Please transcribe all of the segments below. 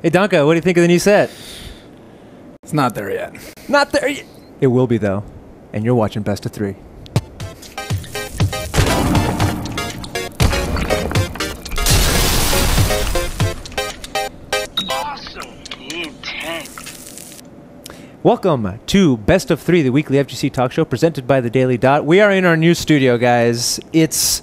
Hey, Danke, what do you think of the new set? It's not there yet. Not there yet. It will be, though. And you're watching Best of 3. Awesome. Intense. Welcome to Best of 3, the weekly FGC talk show presented by the Daily Dot. We are in our new studio, guys. It's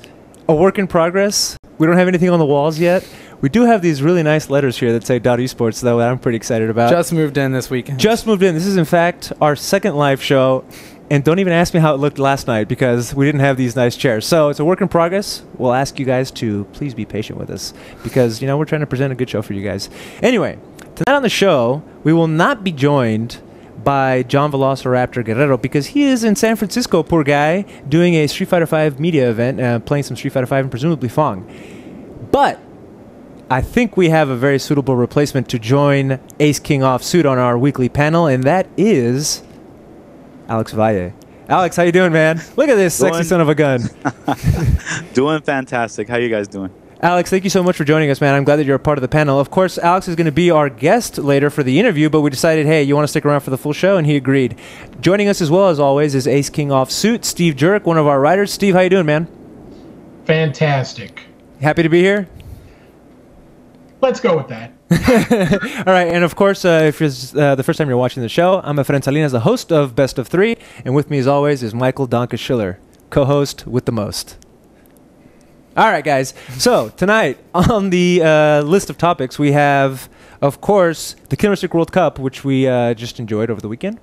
a work in progress. We don't have anything on the walls yet. We do have these really nice letters here that say Esports, though, that I'm pretty excited about. Just moved in this weekend. Just moved in. This is, in fact, our second live show. And don't even ask me how it looked last night because we didn't have these nice chairs. So it's a work in progress. We'll ask you guys to please be patient with us because, you know, we're trying to present a good show for you guys. Anyway, tonight on the show, we will not be joined by John Velociraptor Guerrero because he is in San Francisco, poor guy, doing a Street Fighter V media event, playing some Street Fighter V and presumably Fong. But I think we have a very suitable replacement to join Ace King Offsuit on our weekly panel, and that is Alex Valle. Alex, how you doing, man? Look at this sexy son of a gun. Doing fantastic. How you guys doing? Alex, thank you so much for joining us, man. I'm glad that you're a part of the panel. Of course, Alex is going to be our guest later for the interview, but we decided, hey, you want to stick around for the full show? And he agreed. Joining us as well, as always, is Ace King Offsuit, Steve Jurek, one of our writers. Steve, how you doing, man? Fantastic. Happy to be here? Let's go with that. All right, and of course, if it's the first time you're watching the show, I'm Efren Salinas, the host of Best of 3, and with me, as always, is Michael Danke Schiller, co-host with the most. All right, guys. So tonight on the list of topics, we have, of course, the Killer Instinct World Cup, which we just enjoyed over the weekend.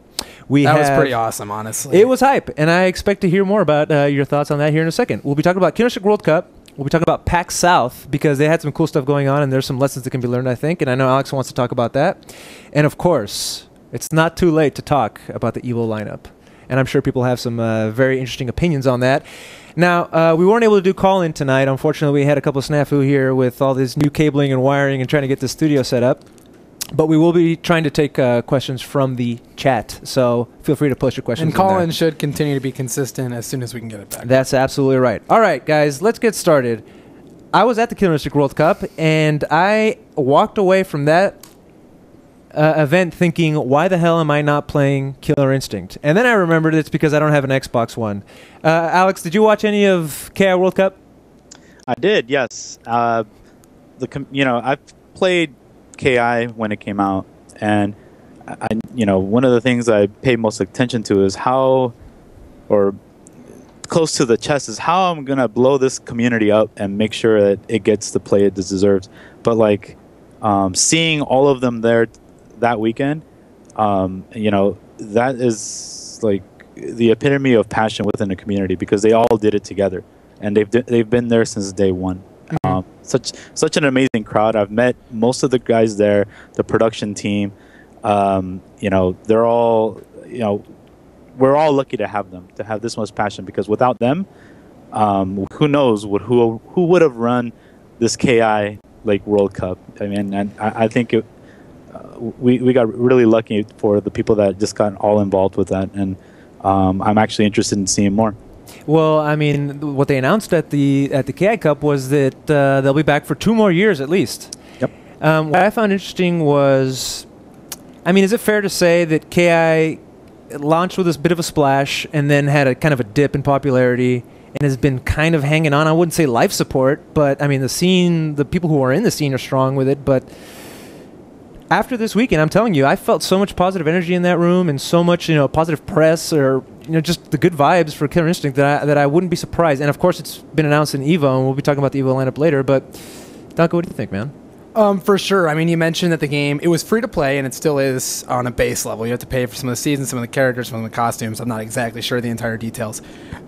That was pretty awesome, honestly. It was hype, and I expect to hear more about your thoughts on that here in a second. We'll be talking about Killer Instinct World Cup. We'll be talking about PAX South because they had some cool stuff going on, and there's some lessons that can be learned, I think, and I know Alex wants to talk about that. And, of course, it's not too late to talk about the EVO lineup, and I'm sure people have some very interesting opinions on that. Now, we weren't able to do call-in tonight. Unfortunately, we had a couple of snafu here with all this new cabling and wiring and trying to get the studio set up. But we will be trying to take questions from the chat, so feel free to post your questions. And call-in should continue to be consistent as soon as we can get it back. That's absolutely right. All right, guys, let's get started. I was at the Killer Instinct World Cup, and I walked away from that event thinking, why the hell am I not playing Killer Instinct? And then I remembered it's because I don't have an Xbox One. Alex, did you watch any of KI World Cup? I did, yes. I've played KI when it came out, and one of the things I pay most attention to is how, or close to the chest, is how I'm gonna blow this community up and make sure that it gets the play it deserves. But like seeing all of them there that weekend, that is like the epitome of passion within a community because they all did it together, and they've been there since day one. Such an amazing crowd. I've met most of the guys there, the production team. They're all, we're all lucky to have them, to have this much passion, because without them, who knows who would have run this KI like World Cup. I mean, and I think we got really lucky for the people that just got all involved with that, and I'm actually interested in seeing more. Well, I mean, what they announced at the KI Cup was that they'll be back for 2 more years at least. Yep. What I found interesting was, I mean, is it fair to say that KI launched with this bit of a splash and then had a kind of a dip in popularity and has been kind of hanging on? I wouldn't say life support, but I mean, the scene, the people who are in the scene are strong with it. But after this weekend, I'm telling you, I felt so much positive energy in that room and so much, positive press or, just the good vibes for Killer Instinct that I wouldn't be surprised. And of course, it's been announced in EVO, and we'll be talking about the EVO lineup later. But Danke, what do you think, man? For sure. I mean, you mentioned that the game, it was free to play, and it still is on a base level. You have to pay for some of the seasons, some of the characters, some of the costumes. I'm not exactly sure the entire details.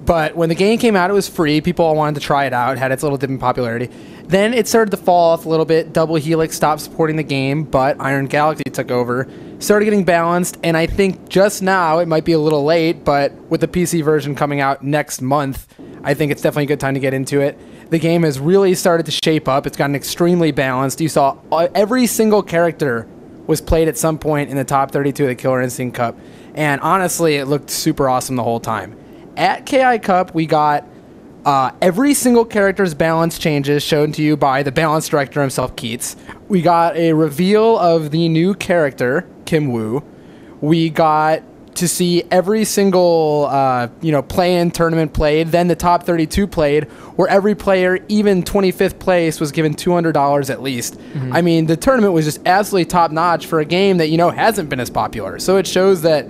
But when the game came out, it was free. People all wanted to try it out. It had its little dip in popularity. Then it started to fall off a little bit. Double Helix stopped supporting the game, but Iron Galaxy took over. Started getting balanced, and I think just now, it might be a little late, but with the PC version coming out next month, I think it's definitely a good time to get into it. The game has really started to shape up. It's gotten extremely balanced. You saw every single character was played at some point in the top 32 of the Killer Instinct Cup. And honestly, it looked super awesome the whole time. At KI Cup, we got Every single character's balance changes shown to you by the balance director himself, Keats. We got a reveal of the new character, Kim Woo. We got to see every single play-in tournament played, then the top 32 played, where every player, even 25th place, was given $200 at least. Mm-hmm. I mean, the tournament was just absolutely top-notch for a game that, hasn't been as popular. So it shows that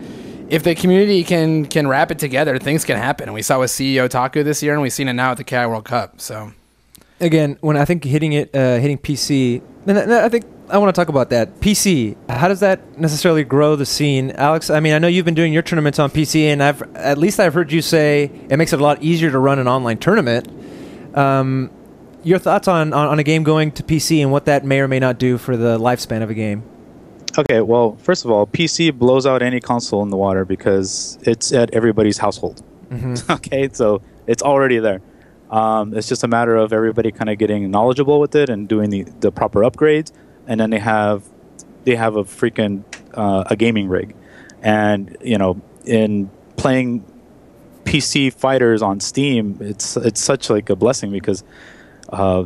if the community can wrap it together, things can happen. And we saw with CEO Taku this year, and we've seen it now at the KI World Cup. So, again, when I think hitting PC, and I think I want to talk about that. PC, how does that necessarily grow the scene? Alex, I mean, I know you've been doing your tournaments on PC, and I've heard you say it makes it a lot easier to run an online tournament. Your thoughts on a game going to PC and what that may or may not do for the lifespan of a game? Okay, well, first of all, PC blows out any console in the water because it's at everybody's household. Mm-hmm. Okay, so it's already there. It's just a matter of everybody kind of getting knowledgeable with it and doing the proper upgrades, and then they have a freaking a gaming rig, and in playing PC fighters on Steam, it's such like a blessing because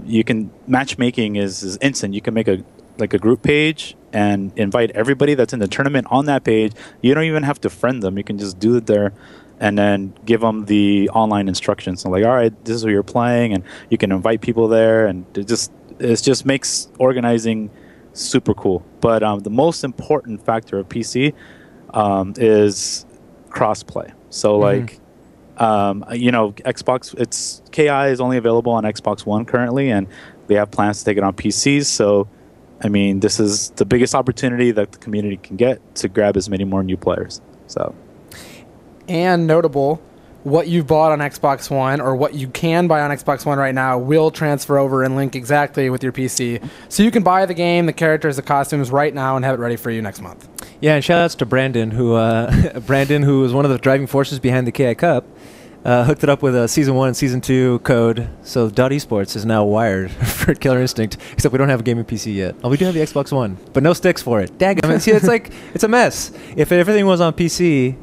you can matchmaking is instant. You can make a group page and invite everybody that's in the tournament on that page. You don't even have to friend them. You can just do it there and then give them the online instructions. So like, all right, this is who you're playing, and you can invite people there, and it just makes organizing super cool. But the most important factor of PC is crossplay. So like, Xbox, KI is only available on Xbox One currently, and they have plans to take it on PCs. So I mean, this is the biggest opportunity that the community can get to grab as many more new players. So, and notable, what you've bought on Xbox One or what you can buy on Xbox One right now will transfer over and link exactly with your PC. So you can buy the game, the characters, the costumes right now and have it ready for you next month. Yeah, and shout outs to Brandon, who was one of the driving forces behind the KI Cup. Hooked it up with a Season 1 and Season 2 code, so .esports is now wired for Killer Instinct, except we don't have a gaming PC yet. Oh, we do have the Xbox One, but no sticks for it. Daggum. See, it's a mess. If everything was on PC,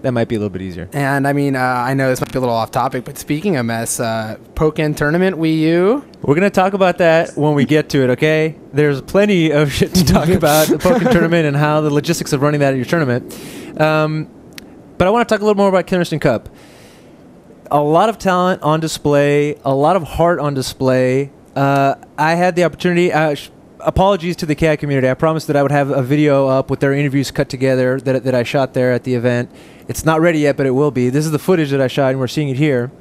that might be a little bit easier. And, I mean, I know this might be a little off topic, but speaking of mess, Pokken Tournament Wii U. We're going to talk about that when we get to it, okay? There's plenty of shit to talk about, the Pokken Tournament and how the logistics of running that at your tournament. But I want to talk a little more about Killer Instinct Cup. A lot of talent on display, a lot of heart on display. I had the opportunity, apologies to the KI community, I promised that I would have a video up with their interviews cut together that I shot there at the event. It's not ready yet, but it will be. This is the footage that I shot, and we're seeing it here.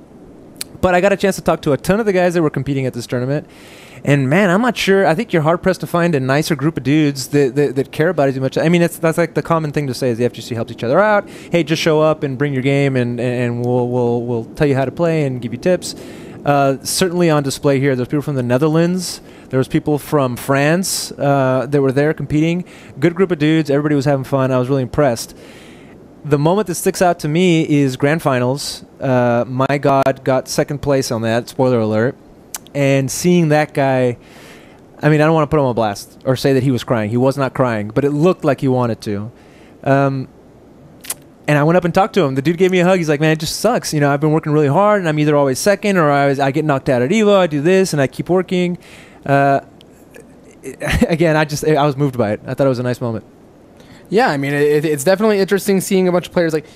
But I got a chance to talk to a ton of the guys that were competing at this tournament. And man, I'm not sure. I think you're hard pressed to find a nicer group of dudes that care about it as much. I mean, that's like the common thing to say is the FGC helps each other out. Hey, just show up and bring your game, and we'll tell you how to play and give you tips. Certainly on display here, there's people from the Netherlands. There was people from France that were there competing. Good group of dudes. Everybody was having fun. I was really impressed. The moment that sticks out to me is Grand Finals. My God got second place on that. Spoiler alert. And seeing that guy, I mean, I don't want to put him on blast or say that he was crying. He was not crying, but it looked like he wanted to. And I went up and talked to him. The dude gave me a hug. He's like, man, it just sucks. I've been working really hard, and I'm either always second or I get knocked out at EVO. I do this, and I keep working. Again, I was moved by it. I thought it was a nice moment. Yeah, I mean, it's definitely interesting seeing a bunch of players like...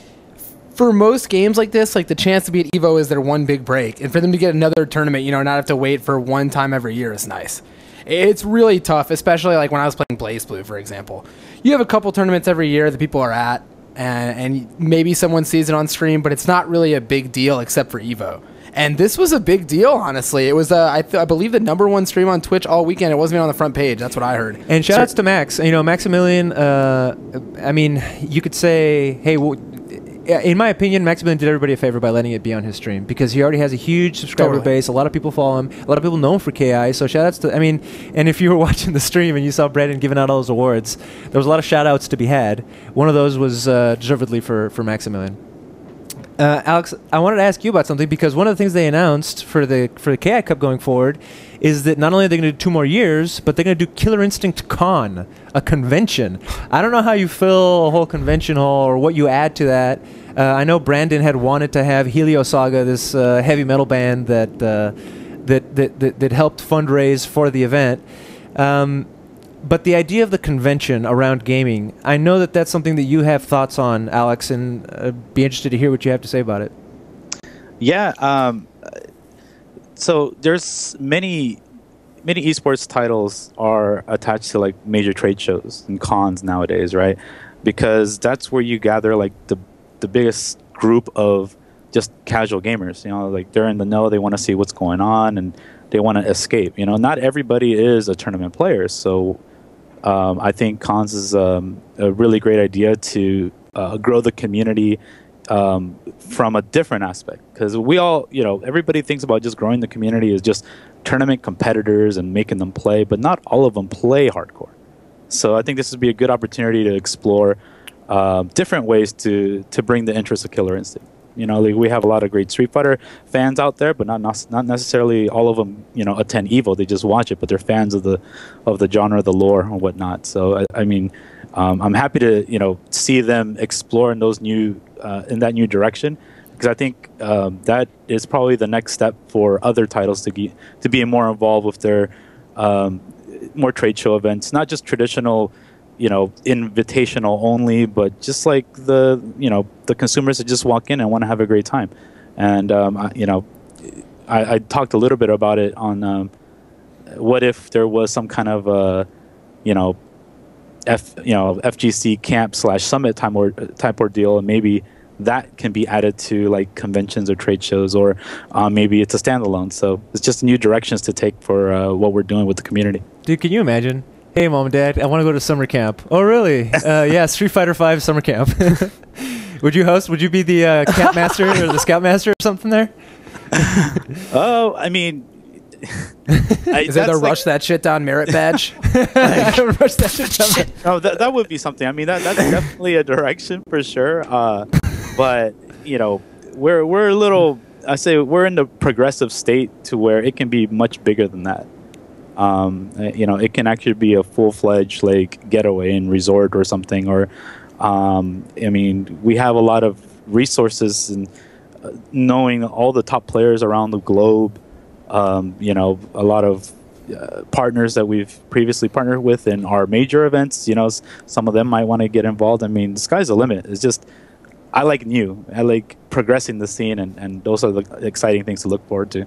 For most games like this, like the chance to be at EVO is their one big break. And for them to get another tournament, not have to wait for one time every year is nice. It's really tough, especially like when I was playing Blaze Blue, for example. You have a couple tournaments every year that people are at, and maybe someone sees it on stream, but it's not really a big deal except for EVO. And this was a big deal, honestly. It was, I believe, the #1 stream on Twitch all weekend. It wasn't even on the front page. That's what I heard. And shout outs to Max. Maximilian, I mean, you could say, hey, well, in my opinion, Maximilian did everybody a favor by letting it be on his stream because he already has a huge subscriber base. A lot of people follow him. A lot of people know him for KI. So shout outs to, and if you were watching the stream and you saw Brandon giving out all those awards, there was a lot of shout outs to be had. One of those was deservedly for Maximilian. Alex, I wanted to ask you about something because one of the things they announced for the KI Cup going forward is that not only are they going to do 2 more years, but they're going to do Killer Instinct Con, a convention. I don't know how you fill a whole convention hall or what you add to that. I know Brandon had wanted to have Helio Saga, this heavy metal band that helped fundraise for the event. But the idea of the convention around gaming, I know that that's something that you have thoughts on, Alex, and be interested to hear what you have to say about it. Yeah. So there's many esports titles are attached to like major trade shows and cons nowadays, right? Because that's where you gather like the biggest group of just casual gamers. You know, like they're in the know, they want to see what's going on, and they want to escape. You know, not everybody is a tournament player, so. I think cons is a really great idea to grow the community from a different aspect. Because we all, you know, everybody thinks about just growing the community as just tournament competitors and making them play, but not all of them play hardcore. So I think this would be a good opportunity to explore different ways to bring the interest of Killer Instinct. You know, like we have a lot of great Street Fighter fans out there, but not necessarily all of them, you know, attend EVO. They just watch it, but they're fans of the genre, the lore, and whatnot. So I mean, I'm happy to, you know, see them explore in those new in that new direction, because I think that is probably the next step for other titles to be more involved with their more trade show events, not just traditional, you know, invitational only, but just like the consumers that just walk in and want to have a great time. And you know, I talked a little bit about it on what if there was some kind of FGC camp / summit type ordeal, and maybe that can be added to like conventions or trade shows, or maybe it's a standalone. So it's just new directions to take for what we're doing with the community. Dude, can you imagine? Hey, Mom and Dad, I want to go to summer camp. Oh, really? Yeah, Street Fighter V summer camp. Would you host? Would you be the camp master or the scout master or something there? Oh, I mean... Is there the rush that shit down merit badge? Rush that shit down. No, that would be something. I mean, that's definitely a direction for sure. But, you know, we're a little... I say we're in the progressive state to where it can be much bigger than that. You know, it can actually be a full-fledged like getaway and resort or something. Or, I mean, we have a lot of resources and knowing all the top players around the globe. You know, a lot of partners that we've previously partnered with in our major events. You know, some of them might want to get involved. I mean, the sky's the limit. It's just I like new. I like progressing the scene, and those are the exciting things to look forward to.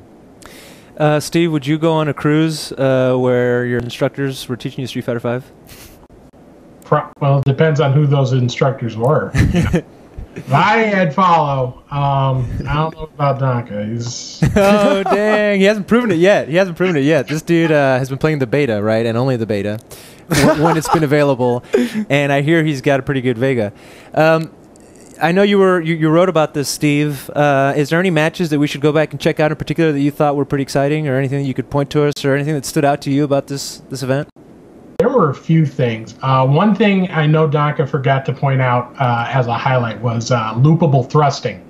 Steve, would you go on a cruise where your instructors were teaching you Street Fighter V? Well, it depends on who those instructors were. Valle, I'd follow. I don't know about Danke. Oh, dang. He hasn't proven it yet. This dude has been playing the beta, right? And only the beta when it's been available. And I hear he's got a pretty good Vega. I know you wrote about this, Steve. Is there any matches that we should go back and check out in particular that you thought were pretty exciting, or anything that you could point to us, or anything that stood out to you about this event? There were a few things. One thing I know Danke forgot to point out as a highlight was loopable thrusting.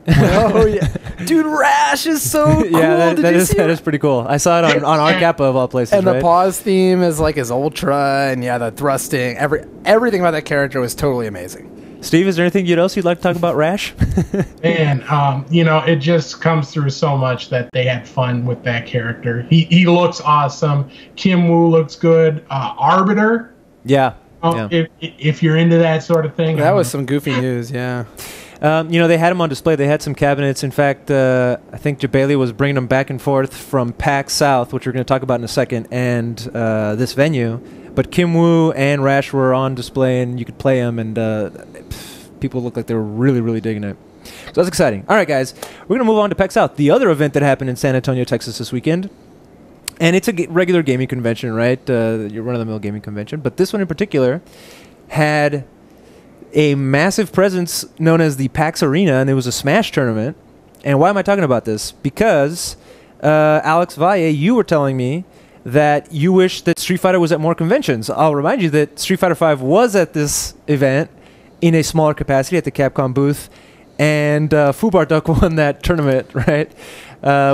Oh yeah, dude, Rash is so cool. Yeah, that is pretty cool. I saw it on our Kappa of all places. And right? the pause theme is like his ultra, and yeah, the thrusting. Everything about that character was totally amazing. Steve, is there anything else you'd like to talk about Rash? And you know, it just comes through so much that they had fun with that character. He looks awesome. Kim Woo looks good. Arbiter. Yeah. If you're into that sort of thing. That was some goofy news. Yeah. You know, they had them on display. They had some cabinets. In fact, I think Jabali was bringing them back and forth from PAX South, which we're going to talk about in a second, and this venue. But Kim Woo and Rash were on display, and you could play them, and people looked like they were really, really digging it. So that's exciting. All right, guys, we're going to move on to PAX South, the other event that happened in San Antonio, Texas this weekend. And it's a regular gaming convention, right? Your run-of-the-mill gaming convention. But this one in particular had a massive presence known as the PAX Arena, and it was a Smash tournament. And why am I talking about this? Because, Alex Valle, you were telling me that you wish that Street Fighter was at more conventions. I'll remind you that Street Fighter V was at this event in a smaller capacity at the Capcom booth, and Fubar Duck won that tournament, right?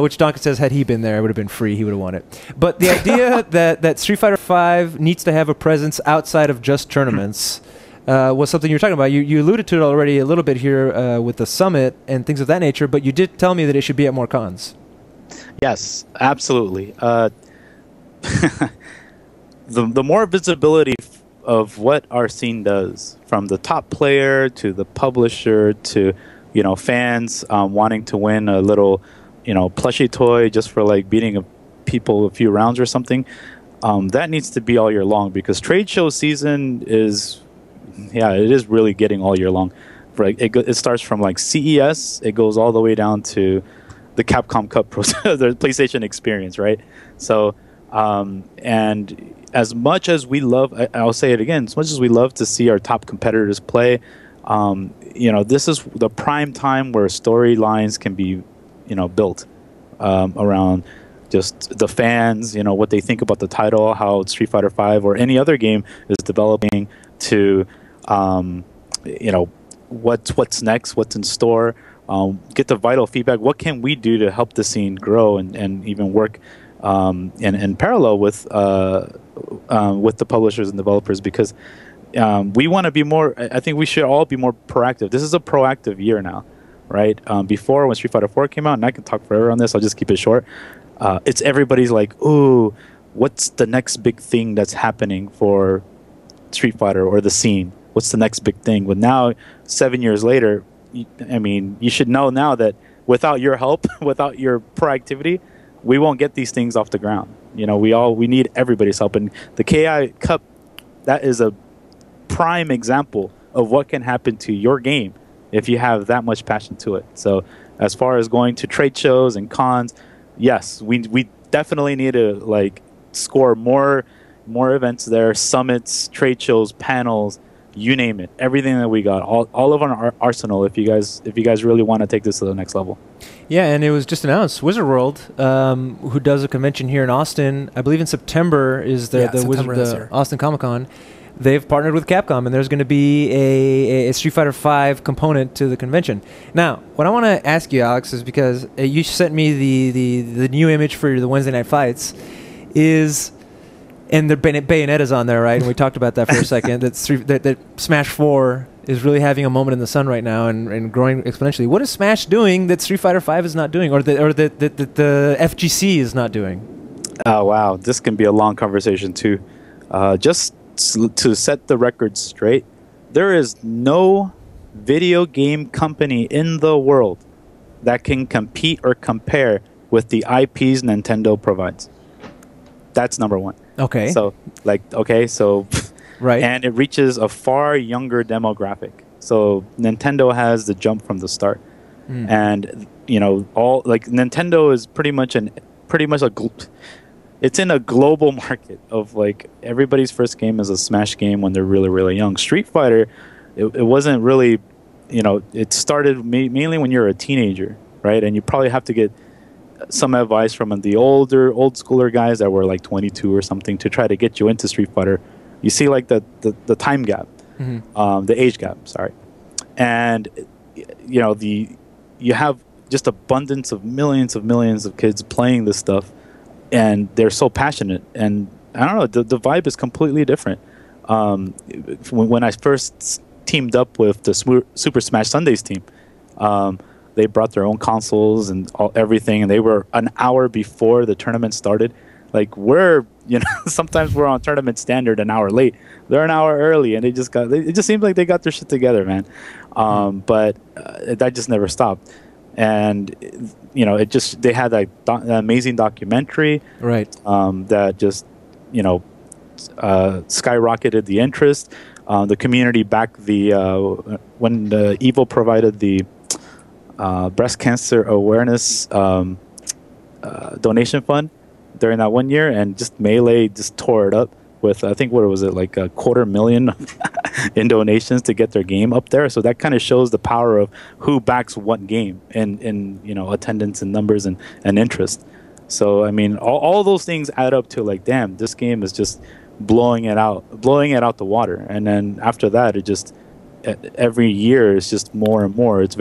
Which Danke says, had he been there, it would have been free. He would have won it. But the idea that Street Fighter V needs to have a presence outside of just tournaments was something you were talking about. You alluded to it already a little bit here with the summit and things of that nature, but you did tell me that it should be at more cons. Yes, absolutely. The more visibility of what our scene does, from the top player to the publisher to fans wanting to win a little plushie toy just for like beating people a few rounds or something, that needs to be all year long, because trade show season is really getting all year long. Right, it starts from like CES, it goes all the way down to the Capcom Cup, the PlayStation Experience, right? So, and as much as we love, I'll say it again, as much as we love to see our top competitors play, this is the prime time where storylines can be, built around just the fans, what they think about the title, how Street Fighter V or any other game is developing, to, what's next, what's in store. Get the vital feedback. What can we do to help the scene grow and even work in parallel with the publishers and developers? Because we want to be more. I think we should all be more proactive. This is a proactive year now, right? Before, when Street Fighter 4 came out, and I can talk forever on this, I'll just keep it short. It's everybody's like, ooh, what's the next big thing that's happening for Street Fighter or the scene? What's the next big thing? But now, 7 years later, you should know now that without your help, without your proactivity, we won't get these things off the ground. We need everybody's help. And the KI Cup, that is a prime example of what can happen to your game if you have that much passion to it. So as far as going to trade shows and cons, yes, we definitely need to score more events there, summits, trade shows, panels, you name it, everything that we got, all of our arsenal. If you guys really want to take this to the next level. Yeah, and it was just announced. Wizard World, who does a convention here in Austin, I believe in September is the Austin Comic Con. They've partnered with Capcom, and there's going to be a Street Fighter V component to the convention. Now, what I want to ask you, Alex, is because you sent me the new image for the Wednesday Night Fights, and the Bayonetta's on there, right? And we talked about that for a second. That Smash 4 is really having a moment in the sun right now and growing exponentially. What is Smash doing that Street Fighter V is not doing, or that the FGC is not doing? Oh, wow. This can be a long conversation, too. Just to set the record straight, there is no video game company in the world that can compete or compare with the IPs Nintendo provides. That's number one. Okay. So, right. And it reaches a far younger demographic. So Nintendo has the jump from the start, and Nintendo is pretty much it's in a global market of everybody's first game is a Smash game when they're really, really young. Street Fighter, it wasn't really, it started mainly when you're a teenager, right? And you probably have to get some advice from the old schooler guys that were 22 or something to try to get you into Street Fighter. You see the time gap, the age gap, sorry. And you have just abundance of millions of kids playing this stuff, and they're so passionate. And I don't know, the vibe is completely different. When I first teamed up with the Super Smash Sundays team, they brought their own consoles and everything, and they were an hour before the tournament started. Sometimes we're on tournament standard an hour late. They're an hour early, and it just seems like they got their shit together, man. But that just never stopped. And they had that amazing documentary, right? That just skyrocketed the interest. The community backed when the Evo provided the breast cancer awareness donation fund during that 1 year, and just Melee just tore it up with, I think, what was it, $250,000 in donations to get their game up there. So that kind of shows the power of who backs what game in attendance and numbers and interest. So I mean, all those things add up to damn, this game is just blowing it out the water. And then after that, it just every year is just more and more. It's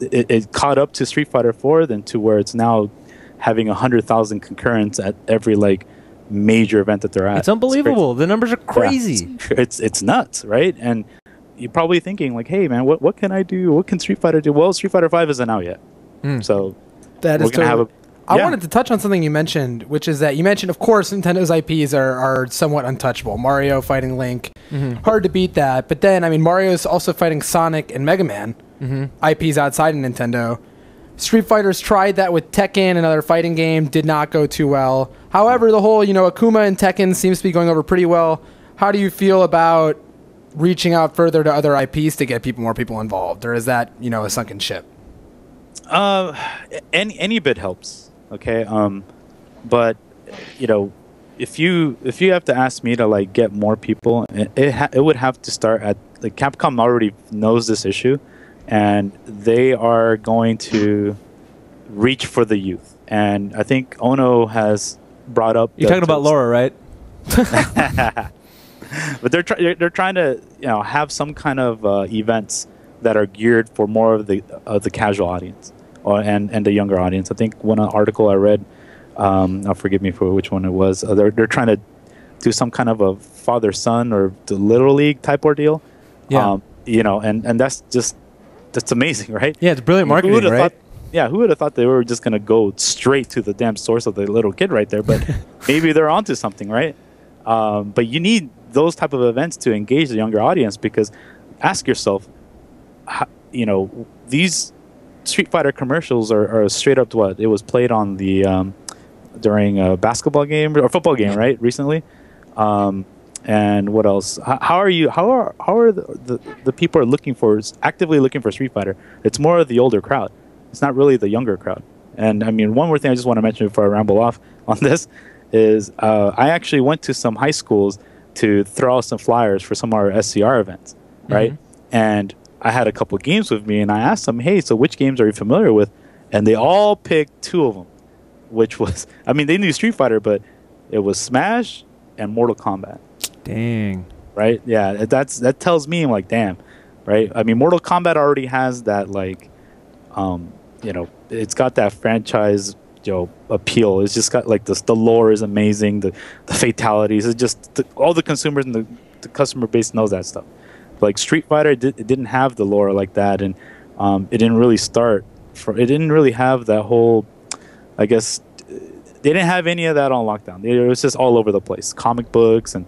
it caught up to Street Fighter 4, then to where it's now having 100,000 concurrents at every like major event that they're at. It's unbelievable. The numbers are crazy. Yeah, it's nuts, right? And you're probably thinking like, hey man, what can I do? What can Street Fighter do? Well, Street Fighter 5 isn't out yet, so that is gonna have a. I wanted to touch on something you mentioned, which is that you mentioned, of course, Nintendo's IPs are somewhat untouchable. Mario fighting Link, hard to beat that. But then, I mean, Mario's also fighting Sonic and Mega Man, IPs outside of Nintendo. Street Fighter's tried that with Tekken, another fighting game, did not go too well. However, the whole, Akuma and Tekken seems to be going over pretty well. How do you feel about reaching out further to other IPs to get more people involved? Or is that, a sunken ship? Any bit helps. Okay, but if you have to ask me to like get more people, it would have to start at like Capcom already knows this issue, and they are going to reach for the youth. And I think Ono has brought up. You're talking about Laura, right? But they're trying to have some kind of events that are geared for more of the casual audience. And the younger audience. I think one article I read, I'll forgive me for which one it was. They're trying to do some kind of a father-son or the Little League type ordeal. Yeah. And that's amazing, right? Yeah, it's brilliant marketing, right? Who would have thought they were just going to go straight to the damn source of the little kid right there? But maybe they're onto something, right? But you need those type of events to engage the younger audience, because ask yourself, these Street Fighter commercials are straight up to what it was played on the during a basketball game or football game, right? Recently, and what else? How are the people actively looking for Street Fighter? It's more of the older crowd. It's not really the younger crowd. And I mean, one more thing I just want to mention before I ramble off on this is I actually went to some high schools to throw out some flyers for some of our SCR events, right? And I had a couple of games with me, and I asked them, hey, so which games are you familiar with? And they all picked two of them, which was, I mean, they knew Street Fighter, but it was Smash and Mortal Kombat. Dang. Right? Yeah, that tells me, I'm like, damn, right? I mean, Mortal Kombat already has that, like, it's got that franchise, appeal. It's just got, like, the lore is amazing, the fatalities. It's just, all the consumers and the customer base knows that stuff. Like Street Fighter, it didn't have the lore like that, and it didn't really it didn't really have that whole, I guess, they didn't have any of that on lockdown. It was just all over the place. Comic books and,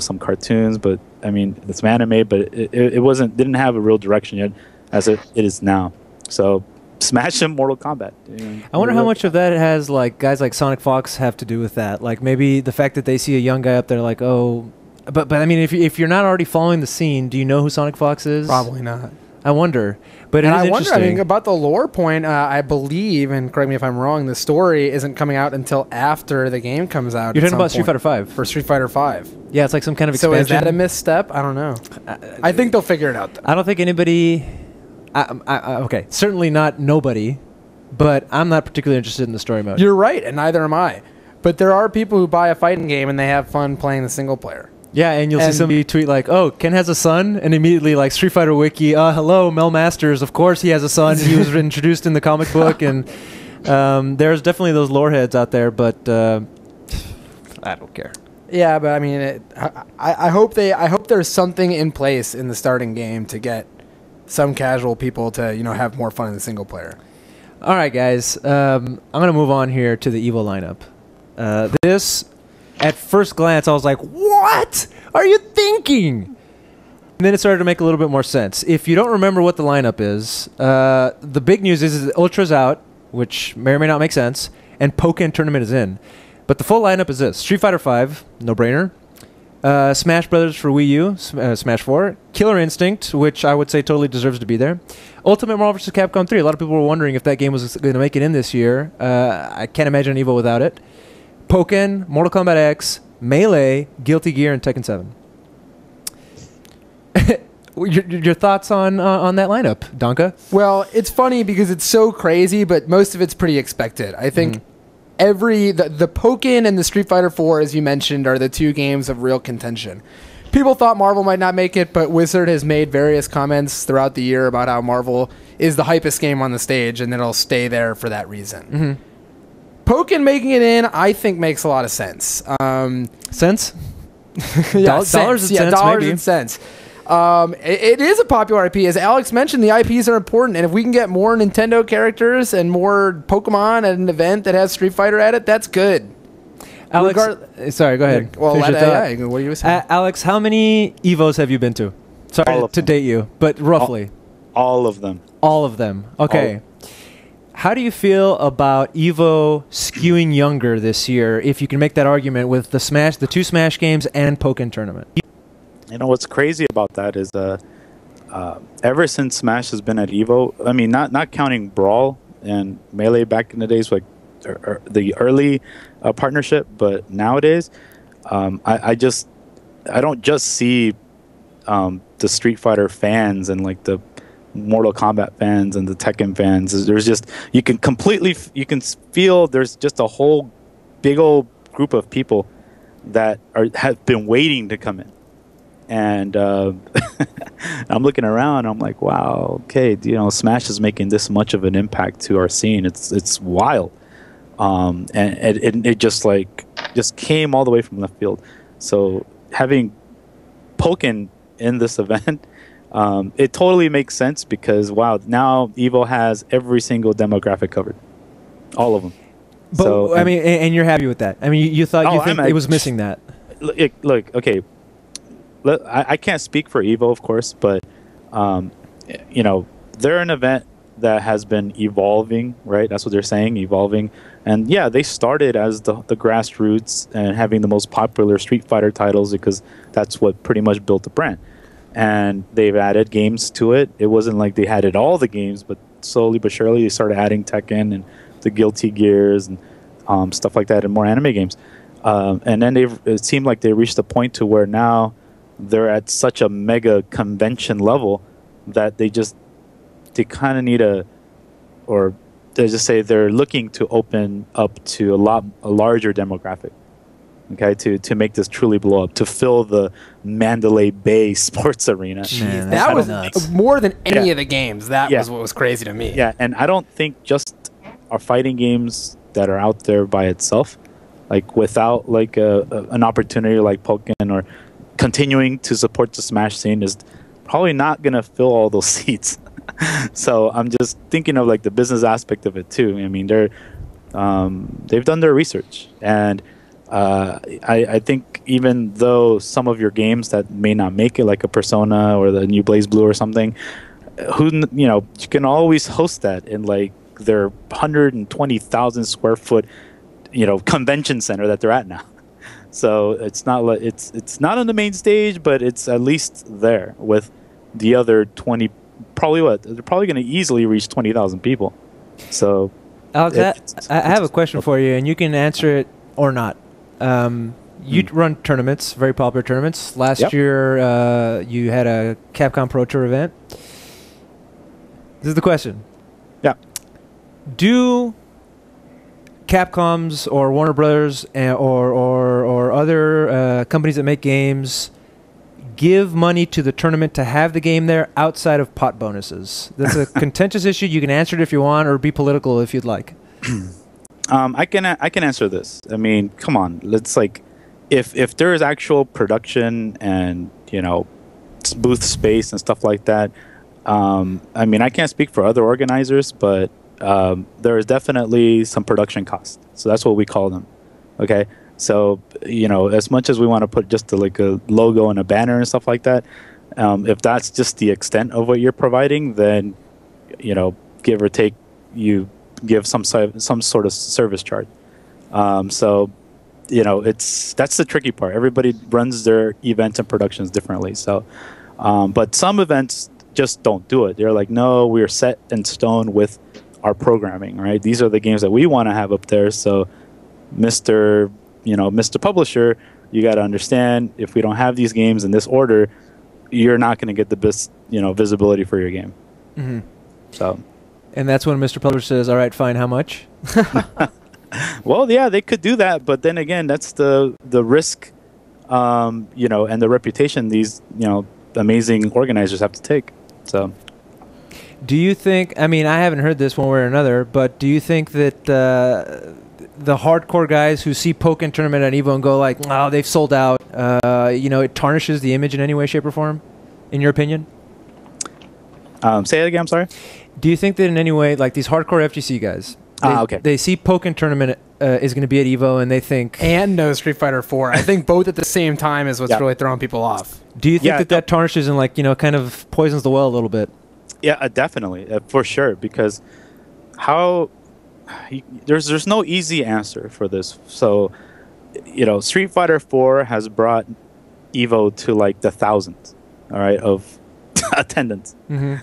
some cartoons, but I mean, it's anime, but it didn't have a real direction yet as it is now. So Smash and Mortal Kombat. I wonder how much of that has like guys like Sonic Fox have to do with that. Like maybe the fact that they see a young guy up there like, oh, but I mean, if you're not already following the scene, do you know who Sonic Fox is? Probably not. I wonder. But I wonder, I mean, about the lore point, I believe, and correct me if I'm wrong, the story isn't coming out until after the game comes out. You're talking about Street Fighter 5? For Street Fighter 5. Yeah, it's like some kind of expansion. So is that a misstep? I don't know. I think they'll figure it out, though. I don't think anybody... okay, certainly not nobody, but I'm not particularly interested in the story mode. You're right, and neither am I. But there are people who buy a fighting game and they have fun playing the single player. Yeah, and you'll see somebody tweet like, oh, Ken has a son? And immediately like Street Fighter Wiki, hello, Mel Masters, of course he has a son. He was introduced in the comic book. And there's definitely those lore heads out there, but I don't care. Yeah, but I mean, I hope there's something in place in the starting game to get some casual people to, have more fun in the single player. All right, guys. I'm going to move on here to the EVO lineup. This... At first glance, I was like, what are you thinking? And then it started to make a little bit more sense. If you don't remember what the lineup is, the big news is that Ultra's out, which may or may not make sense, and Pokken Tournament is in. But the full lineup is this. Street Fighter 5, no-brainer. Smash Brothers for Wii U, Smash 4. Killer Instinct, which I would say totally deserves to be there. Ultimate Marvel vs. Capcom 3. A lot of people were wondering if that game was going to make it in this year. I can't imagine an EVO without it. Pokken, Mortal Kombat X, Melee, Guilty Gear, and Tekken 7. Your thoughts on that lineup, Danke? Well, it's funny because it's so crazy, but most of it's pretty expected. I think the Pokken and the Street Fighter 4, as you mentioned, are the two games of real contention. People thought Marvel might not make it, but Wizard has made various comments throughout the year about how Marvel is the hypest game on the stage, and it'll stay there for that reason. Pokken making it in, I think, makes a lot of sense. Cents? Dollars and cents, dollars maybe. and cents. It is a popular IP. As Alex mentioned, the IPs are important, and if we can get more Nintendo characters and more Pokemon at an event that has Street Fighter at it, that's good. Alex, sorry, go ahead. Well, Finish your thought. what are you saying? Alex, how many Evos have you been to? Sorry to date you, but roughly. All of them. All of them. Okay. How do you feel about Evo skewing younger this year, if you can make that argument with the two Smash games and Pokken Tournament? You know what's crazy about that is ever since Smash has been at Evo, I mean, not counting Brawl and Melee back in the days, like the early partnership, but nowadays, I don't just see the Street Fighter fans and like the Mortal Kombat fans and the Tekken fans. There's just you can feel there's just a whole big old group of people that have been waiting to come in. And I'm looking around. I'm like, wow, okay, Smash is making this much of an impact to our scene. It's wild, and it just came all the way from left field. So having Pokken in this event, it totally makes sense because wow, now Evo has every single demographic covered, all of them. But so, I mean, and you're happy with that? I mean, you think it was missing that? Look, okay. I can't speak for Evo, of course, but they're an event that has been evolving, right? That's what they're saying, evolving. And yeah, they started as the grassroots and having the most popular Street Fighter titles because that's what pretty much built the brand. And they've added games to it. It wasn't like they added all the games, but slowly but surely they started adding Tekken and the Guilty Gears and stuff like that and more anime games. And then it seemed like they reached a point to where now they're at such a mega convention level that they kind of need they just say they're looking to open up to a larger demographic, okay, to make this truly blow up, to fill the Mandalay Bay sports arena. Man, that was nuts. more than any of the games. That was what was crazy to me. Yeah, and I don't think just our fighting games that are out there by itself, like without like an opportunity like Pokken or continuing to support the Smash scene, is probably not going to fill all those seats. So I'm just thinking of like the business aspect of it too. I mean, they've done their research, and I think even though some of your games that may not make it, like a Persona or the new Blaze Blue or something, you can always host that in like their 120,000 square foot convention center that they're at now. So it's not like it's not on the main stage, but it's at least there with the other 20. They're probably going to easily reach 20,000 people. So, Alex, I have a question for you, and you can answer it or not. You run tournaments, very popular tournaments. Last year, you had a Capcom Pro Tour event. This is the question. Yeah. Do Capcoms or Warner Brothers or other companies that make games give money to the tournament to have the game there outside of pot bonuses? That's a contentious issue. You can answer it if you want, or be political if you'd like. I can answer this. I mean, come on. Let's if there is actual production and booth space and stuff like that. I mean, I can't speak for other organizers, but there is definitely some production costs. So that's what we call them. Okay. So, as much as we want to put just a logo and a banner and stuff like that, if that's just the extent of what you're providing, then, give or take, you give some sort of service charge. So, that's the tricky part. Everybody runs their events and productions differently. So, but some events just don't do it. They're like, no, we're set in stone with our programming, right? These are the games that we want to have up there. So, Mr. Publisher, you got to understand, if we don't have these games in this order, you're not going to get the best, visibility for your game. Mm-hmm. So, and that's when Mr. Publisher says, "All right, fine. How much?" Well, yeah, they could do that, but then again, that's the risk you know, and the reputation these, you know, amazing organizers have to take. So, do you think? I mean, I haven't heard this one way or another, but do you think that the hardcore guys who see Pokken tournament at Evo and go like, "Oh, they've sold out," you know, it tarnishes the image in any way, shape, or form? In your opinion? say it again. I'm sorry. Do you think that in any way, like these hardcore FGC guys, Okay, they see Pokken tournament is going to be at Evo and they think, And no Street Fighter 4. I think both at the same time is what's Yeah. really throwing people off. do you think Yeah, that tarnishes and like, you know, kind of poisons the well a little bit? Yeah, definitely, for sure. Because there's no easy answer for this. So, you know, Street Fighter 4 has brought Evo to like the thousands, all right, of attendance. Mm-hmm.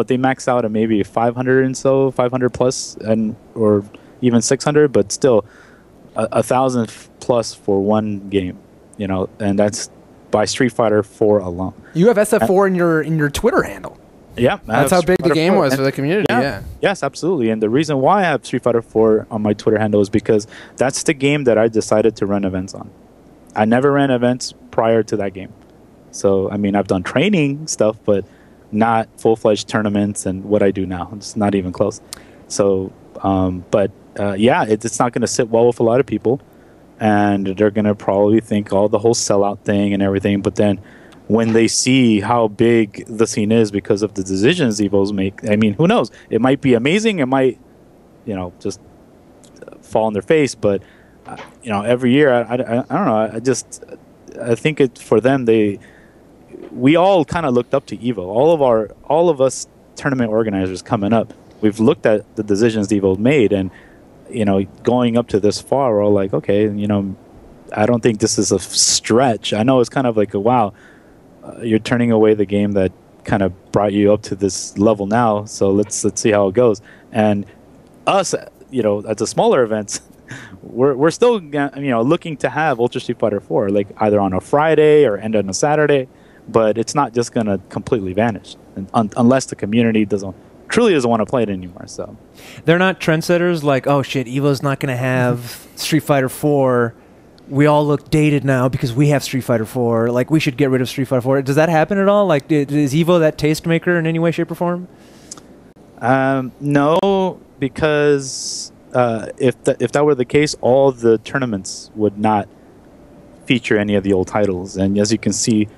They max out at maybe 500 and so 500 plus and or even 600, but still a thousand plus for one game, you know, and that's by Street Fighter 4 alone. You have SF4 in your Twitter handle. Yeah, That's how big the game was for the community. Yeah. Yes, absolutely. And the reason why I have Street Fighter 4 on my Twitter handle is because that's the game that I decided to run events on. I never ran events prior to that game. So, I mean, I've done training stuff, but not full-fledged tournaments and what I do now. It's not even close. So, yeah, it's not going to sit well with a lot of people. And they're going to probably think all the whole sellout thing and everything. But then when they see how big the scene is because of the decisions Evos make, I mean, who knows? It might be amazing. It might, you know, just fall on their face. But, you know, every year, I don't know. I think it for them, we all kind of looked up to Evo. All of us tournament organizers coming up, we've looked at the decisions Evo made, and you know, going up to this far, we're all like, okay, you know, I don't think this is a stretch. I know it's kind of like wow, you're turning away the game that kind of brought you up to this level now. So let's see how it goes. And us, you know, at the smaller events, we're still, you know, looking to have Ultra Street Fighter 4 like either on a Friday or end on a Saturday. But it's not just going to completely vanish unless the community truly doesn't want to play it anymore. So They're not trendsetters like, oh shit, Evo's not going to have Street Fighter 4. We all look dated now because we have Street Fighter 4. Like, we should get rid of Street Fighter 4. Does that happen at all? Like, is Evo that tastemaker in any way, shape, or form? no, because if that were the case, all the tournaments would not feature any of the old titles. And as you can see,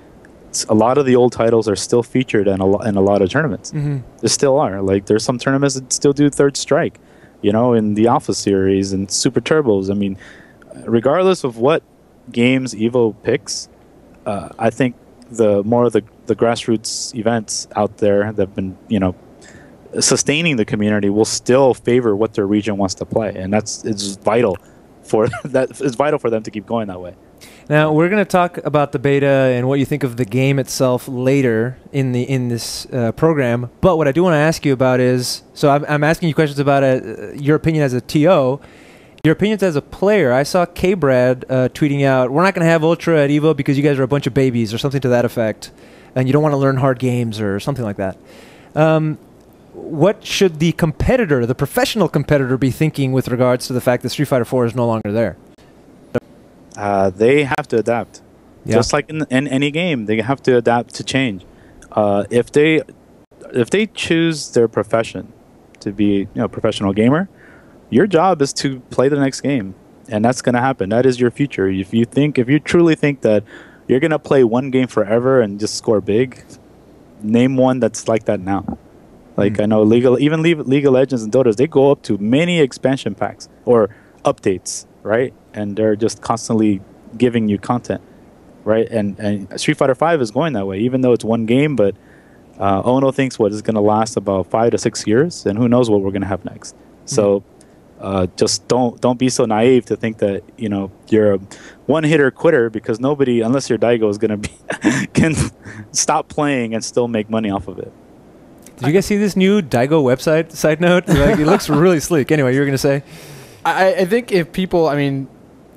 a lot of the old titles are still featured in a lot of tournaments. Mm-hmm. There still are. Like, there's some tournaments that still do Third Strike, you know, in the Alpha Series and Super Turbos. I mean, regardless of what games Evo picks, I think the more of the grassroots events out there that have been, you know, sustaining the community will still favor what their region wants to play, and it's vital for that. It's vital for them to keep going that way. Now, we're going to talk about the beta and what you think of the game itself later in this program. But what I do want to ask you about is, so I'm asking you questions about your opinion as a TO, your opinions as a player. I saw K-Brad tweeting out, we're not going to have Ultra at EVO because you guys are a bunch of babies or something to that effect, and you don't want to learn hard games or something like that. What should the competitor, the professional competitor, be thinking with regards to the fact that Street Fighter 4 is no longer there? They have to adapt. Yeah. Just like in any game, they have to adapt to change. If they choose their profession to be, you know, a professional gamer, your job is to play the next game, and that's going to happen. That is your future. If you truly think that you're going to play one game forever and just score big, name one that's like that now. Like I know League of Legends and Dotas, they go up to many expansion packs or updates, right? And they're just constantly giving you content, right? And Street Fighter 5 is going that way, even though it's one game. But Ono thinks what is going to last about 5 to 6 years, and who knows what we're going to have next. So just don't be so naive to think that, you know, you're a one-hitter quitter, because nobody, unless your Daigo, is going to be can stop playing and still make money off of it. Did you guys see this new Daigo website? Side note, like, it looks really sleek. Anyway, you were going to say? I think if people, I mean,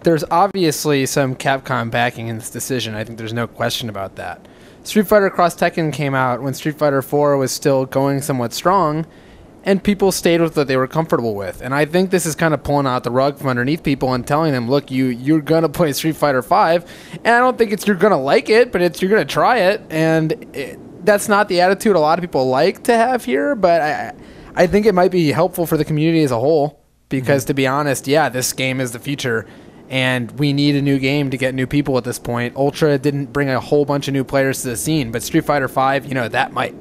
there's obviously some Capcom backing in this decision. I think there's no question about that. Street Fighter Cross Tekken came out when Street Fighter 4 was still going somewhat strong, and people stayed with what they were comfortable with. And I think this is kind of pulling out the rug from underneath people and telling them, look, you're going to play Street Fighter V, and I don't think it's you're going to like it, but you're going to try it. And that's not the attitude a lot of people like to have here, but I think it might be helpful for the community as a whole, because to be honest, yeah, this game is the future, and we need a new game to get new people at this point. Ultra didn't bring a whole bunch of new players to the scene, but Street Fighter V, that might.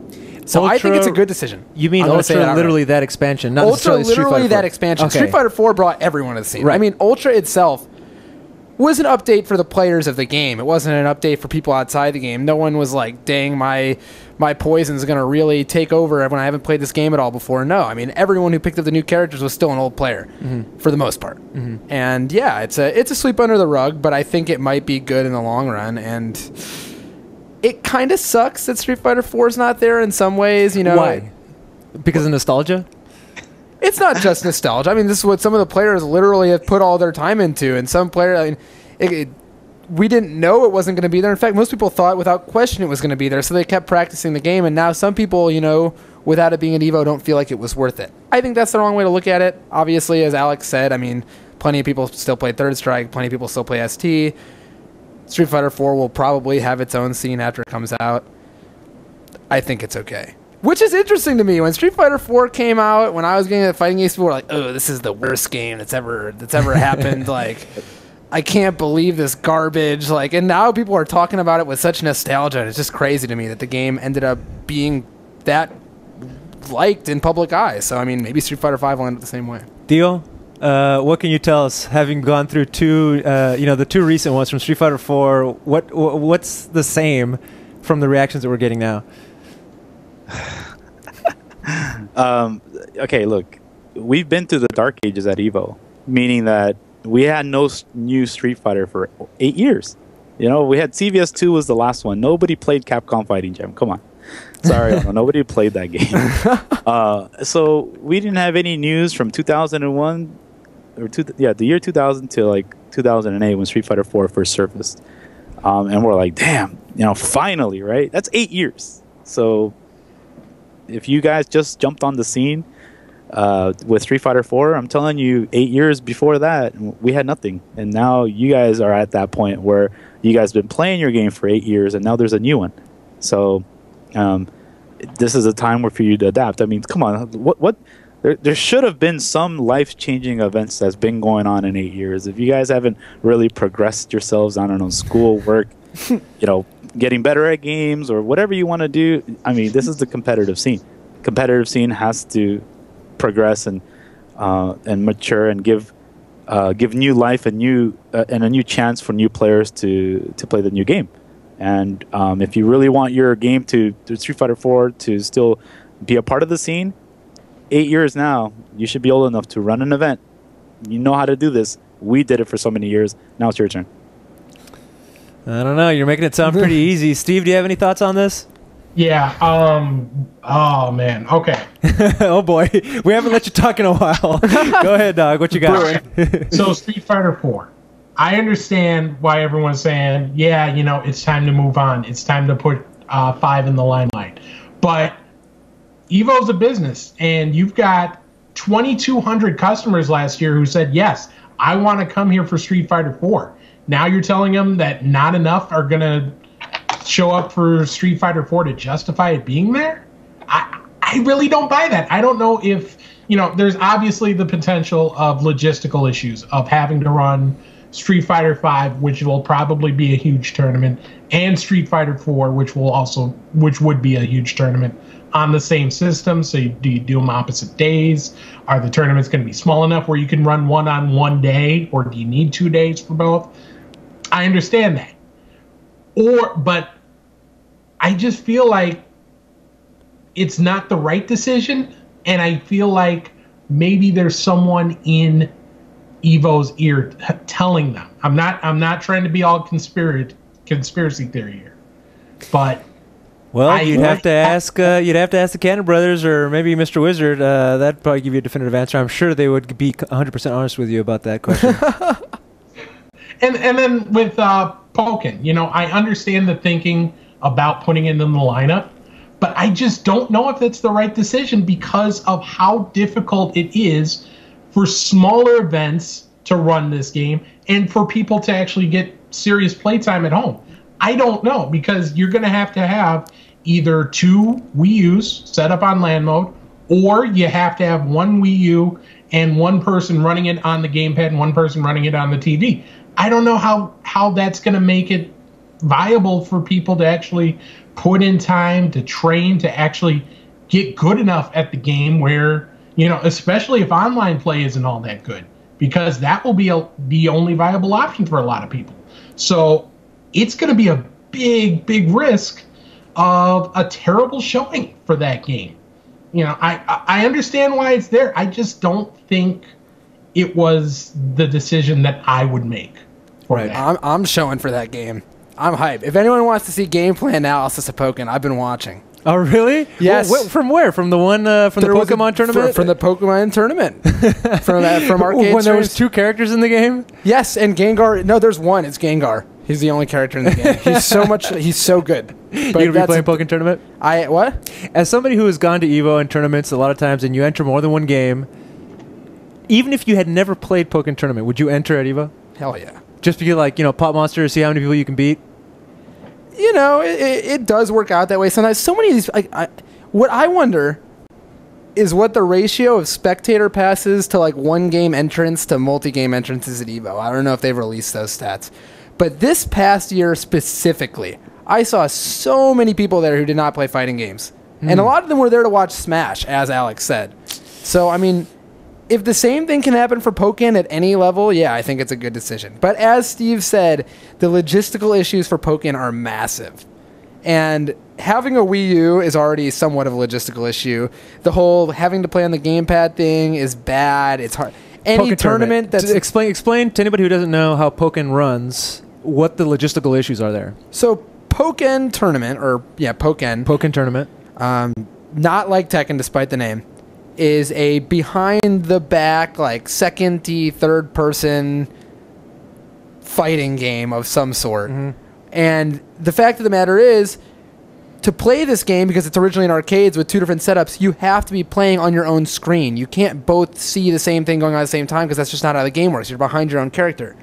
So Ultra, I think it's a good decision. You mean Ultra literally that expansion, not Ultra necessarily Street Fighter literally 4. that expansion. Okay. Street Fighter 4 brought everyone to the scene. Right. I mean, Ultra itself was an update for the players of the game. It wasn't an update for people outside the game. No one was like, dang, my poison's going to really take over when I haven't played this game at all before. No, I mean, everyone who picked up the new characters was still an old player for the most part. And yeah, it's a sweep under the rug, but I think it might be good in the long run. And it kind of sucks that Street Fighter 4 is not there in some ways. Why? Because of nostalgia? It's not just nostalgia. I mean, this is what some of the players literally have put all their time into. And some players, we didn't know it wasn't going to be there. In fact, most people thought without question it was going to be there. So they kept practicing the game. And now some people, without it being an Evo, don't feel like it was worth it. I think that's the wrong way to look at it. Obviously, as Alex said, I mean, plenty of people still play Third Strike. Plenty of people still play ST. Street Fighter 4 will probably have its own scene after it comes out. I think it's okay. Which is interesting to me. When Street Fighter 4 came out, when I was getting the fighting games, people were like, "Oh, this is the worst game that's ever happened." Like, I can't believe this garbage. Like, and now people are talking about it with such nostalgia. And it's just crazy to me that the game ended up being that liked in public eyes. So I mean, maybe Street Fighter 5 will end up the same way. Dio, what can you tell us, having gone through the two recent ones from Street Fighter 4? What's the same from the reactions that we're getting now? Okay, look, we've been through the dark ages at Evo, meaning that we had no new Street Fighter for 8 years. We had CVS2 was the last one. Nobody played Capcom Fighting Jam. Come on. Sorry, nobody played that game. So we didn't have any news from 2001 the year 2000 to like 2008 when Street Fighter 4 first surfaced. And we're like, damn, finally, right? That's 8 years. So if you guys just jumped on the scene with Street Fighter 4, I'm telling you, 8 years before that, we had nothing. And now you guys are at that point where you guys have been playing your game for 8 years, and now there's a new one. So this is a time for you to adapt. I mean, come on. There should have been some life-changing events that's been going on in 8 years. If you guys haven't really progressed yourselves, I don't know, school, work, getting better at games or whatever you want to do. I mean, this is the competitive scene. Competitive scene has to progress and mature and give new life and a new chance for new players to play the new game. And if you really want your game to Street Fighter 4 to still be a part of the scene, 8 years now, you should be old enough to run an event. You know how to do this. We did it for so many years. Now it's your turn. I don't know. You're making it sound pretty easy. Steve, do you have any thoughts on this? Yeah. Oh man. Okay. Oh boy, we haven't let you talk in a while. Go ahead, dog. What you got? So Street Fighter 4. I understand why everyone's saying, yeah, it's time to move on. It's time to put 5 in the limelight. But Evo's a business, and you've got 2,200 customers last year who said, yes, I want to come here for Street Fighter 4. Now you're telling them that not enough are going to show up for Street Fighter 4 to justify it being there? I really don't buy that. I don't know if, there's obviously the potential of logistical issues of having to run Street Fighter 5, which will probably be a huge tournament, and Street Fighter 4, which would be a huge tournament on the same system. So do you do them opposite days? Are the tournaments going to be small enough where you can run one on one day, or do you need 2 days for both? I understand that. But I just feel like it's not the right decision, and I feel like maybe there's someone in Evo's ear telling them. I'm not trying to be all conspiracy theory here, but you'd have to ask the Cannon Brothers or maybe Mr. Wizard. That'd probably give you a definitive answer. I'm sure they would be 100% honest with you about that question. and then with Pokken, I understand the thinking about putting it in the lineup, But I just don't know if that's the right decision because of how difficult it is for smaller events to run this game and for people to actually get serious playtime at home. I don't know, because you're going to have either 2 Wii U's set up on LAN mode, or you have to have 1 Wii U and 1 person running it on the gamepad and 1 person running it on the TV. I don't know how that's going to make it viable for people to actually put in time to train to actually get good enough at the game where, especially if online play isn't all that good, because that will be the only viable option for a lot of people. So it's going to be a big risk of a terrible showing for that game. I understand why it's there. I just don't think it was the decision that I would make. Right. I'm showing for that game. I'm hyped. If anyone wants to see gameplay analysis of Pokken, I've been watching. Oh, really? Yes. Well, from where? From the one from the Pokemon tournament? From the Pokemon tournament. from arcade. When there was 2 characters in the game? Yes, and Gengar. No, there's 1. It's Gengar. He's the only character in the game. He's so good. But you gonna be playing Pokken tournament? What? As somebody who has gone to Evo and tournaments a lot of times, and you enter more than 1 game, even if you had never played Pokken tournament, would you enter at Evo? Hell yeah. Just because, pop monster, see how many people you can beat? It does work out that way sometimes. So many of these, what I wonder is what the ratio of spectator passes to 1 game entrance to multi-game entrances at Evo. I don't know if they've released those stats. But this past year specifically, I saw so many people there who did not play fighting games. And a lot of them were there to watch Smash, as Alex said. So, if the same thing can happen for Pokken at any level, yeah, I think it's a good decision. But as Steve said, the logistical issues for Pokken are massive. And having a Wii U is already somewhat of a logistical issue. The whole having to play on the gamepad thing is bad. It's hard. Any Pokken tournament that's... Explain to anybody who doesn't know how Pokken runs, what the logistical issues are there. So Pokken tournament, Pokken tournament. Not like Tekken despite the name, is a behind-the-back, second-y, third-person fighting game of some sort. Mm-hmm. And the fact of the matter is, to play this game, because it's originally in arcades with 2 different setups, you have to be playing on your own screen. You can't both see the same thing going on at the same time, because that's just not how the game works. You're behind your own character.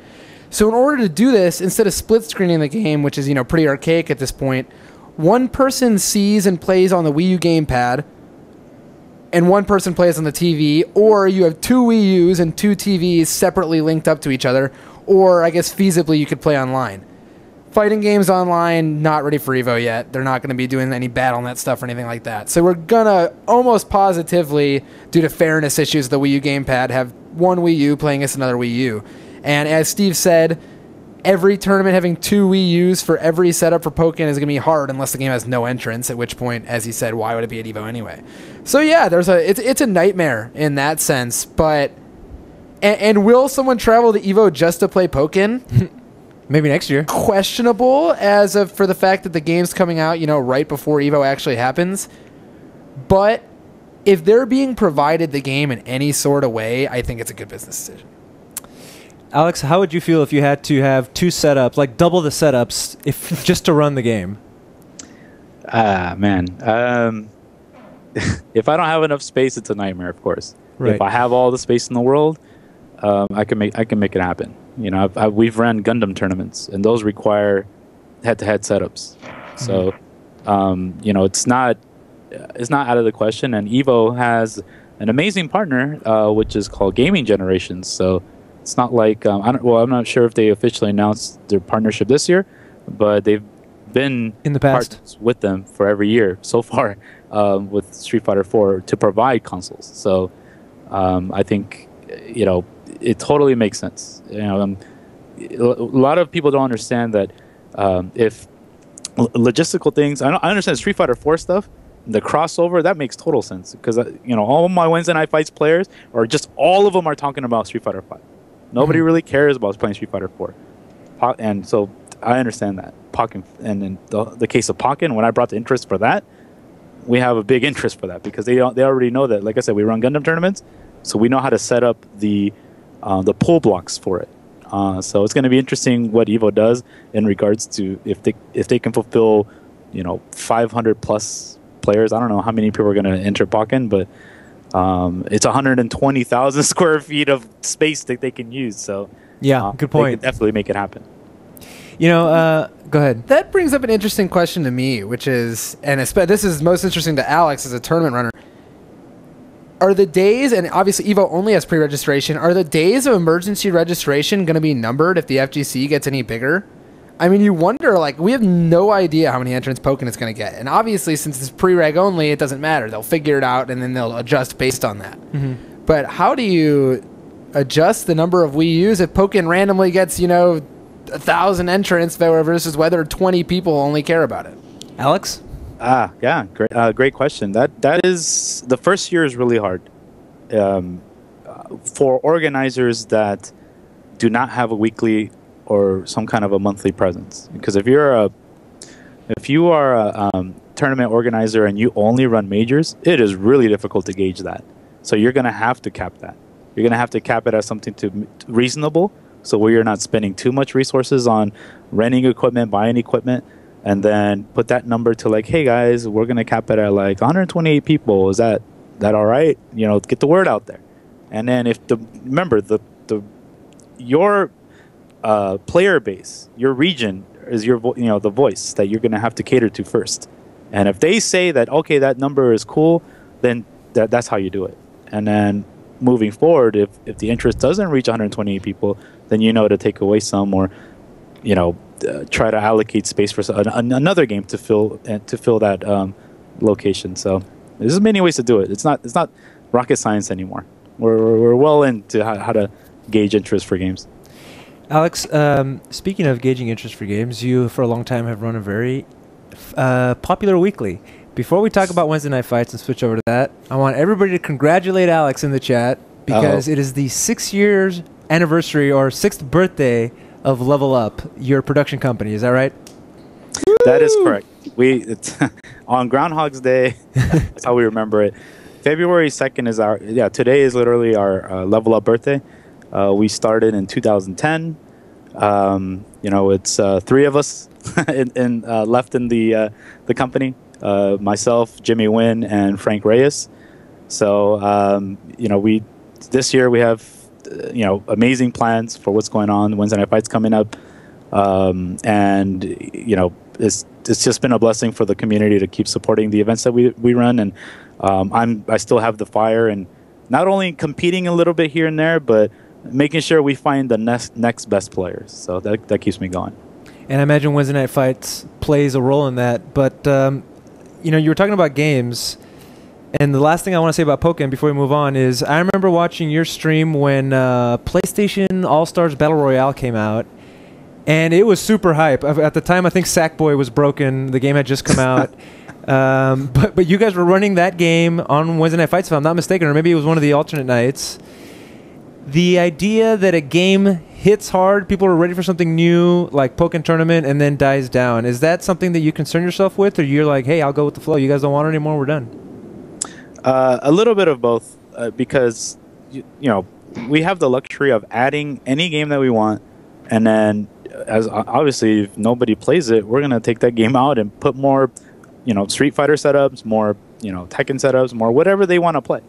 So in order to do this, instead of split-screening the game, which is, pretty archaic at this point, 1 person sees and plays on the Wii U gamepad, and 1 person plays on the TV, or you have 2 Wii U's and 2 TVs separately linked up to each other, or I guess feasibly you could play online. Fighting games online, not ready for Evo yet. They're not going to be doing any BattleNet stuff or anything like that. So we're going to almost positively, due to fairness issues of the Wii U gamepad, have 1 Wii U playing against another Wii U. And as Steve said, every tournament having 2 Wii U's for every setup for Pokken is going to be hard unless the game has no entrance, at which point, as he said, why would it be at Evo anyway? So yeah, it's a nightmare in that sense, but... And will someone travel to Evo just to play Pokken? Maybe next year. Questionable for the fact that the game's coming out, right before Evo actually happens. But if they're being provided the game in any sort of way, I think it's a good business decision. Alex, how would you feel if you had to have 2 setups, double the setups, just to run the game? Man. If I don't have enough space, it's a nightmare, of course. Right. If I have all the space in the world, I can make it happen. We've ran Gundam tournaments, and those require head-to-head setups. So, it's not out of the question. And Evo has an amazing partner, which is called Gaming Generations. So it's not like I'm not sure if they officially announced their partnership this year, but they've been in the past with them for every year so far with Street Fighter 4 to provide consoles. So I think it totally makes sense. A lot of people don't understand that if logistical things. I understand Street Fighter 4 stuff. The crossover, that makes total sense because all my Wednesday Night Fights players, or just all of them, are talking about Street Fighter 5. Nobody really cares about playing Street Fighter 4, and so I understand that. Pokken, and in the case of Pokken, when I brought the interest for that, we have a big interest for that because they already know that. Like I said, we run Gundam tournaments, so we know how to set up the pull blocks for it. So it's going to be interesting what Evo does in regards to if they can fulfill 500 plus players. I don't know how many people are going to enter Pokken, but it's 120,000 square feet of space that they can use. So yeah, good point. They can definitely make it happen. You know, go ahead. That brings up an interesting question to me, which is, and this is most interesting to Alex as a tournament runner. Are the days, and obviously Evo only has pre-registration, are the days of emergency registration going to be numbered if the FGC gets any bigger? I mean, you wonder, like, we have no idea how many entrants Pokken is going to get. And obviously, since it's pre-reg only, it doesn't matter. They'll figure it out, and then they'll adjust based on that. Mm-hmm. But how do you adjust the number of Wii U's if Pokken randomly gets, 1,000 entrants versus whether 20 people only care about it? Alex? Yeah, great question. That is, the first year is really hard for organizers that do not have a weekly or some kind of a monthly presence. Because if you are a tournament organizer and you only run majors, it is really difficult to gauge that. So you're going to have to cap that. You're going to have to cap it as something reasonable, so where you're not spending too much resources on renting equipment, buying equipment, and then put that number to like, hey guys, we're going to cap it at like 128 people. Is that all right? Get the word out there. And then remember your player base, your region is the voice that you're going to have to cater to first. And if they say that, okay, that number is cool, then that's how you do it. And then moving forward, if the interest doesn't reach 128 people, then to take away some, or try to allocate space for another game to fill that location. So there's many ways to do it. It's not rocket science anymore. We're well into how to gauge interest for games. Alex, speaking of gauging interest for games, you for a long time have run a very popular weekly. Before we talk about Wednesday Night Fights and switch over to that, I want everybody to congratulate Alex in the chat because it is the 6 years anniversary or 6th birthday of Level Up, your production company. Is that right? That is correct. It's on Groundhog's Day. That's how we remember it. February 2nd is today is literally our Level Up birthday. We started in 2010. It's 3 of us left in the company. Myself, Jimmy Nguyen, and Frank Reyes. So, this year we have, amazing plans for what's going on. Wednesday Night Fights coming up. And, it's just been a blessing for the community to keep supporting the events that we run. And I still have the fire, and not only competing a little bit here and there, but making sure we find the next best players. So that keeps me going. And I imagine Wednesday Night Fights plays a role in that. But, you were talking about games. And the last thing I want to say about Pokken before we move on is I remember watching your stream when PlayStation All-Stars Battle Royale came out. And it was super hype. At the time, I think Sackboy was broken. The game had just come out. But you guys were running that game on Wednesday Night Fights, if I'm not mistaken, or maybe it was one of the alternate nights. The idea that a game hits hard, people are ready for something new, like Pokken Tournament, and then dies down. Is that something that you concern yourself with, or you're like, hey, I'll go with the flow. You guys don't want it anymore, we're done? A little bit of both, because we have the luxury of adding any game that we want, and then as obviously if nobody plays it, we're gonna take that game out and put more, Street Fighter setups, more, Tekken setups, more whatever they want to play.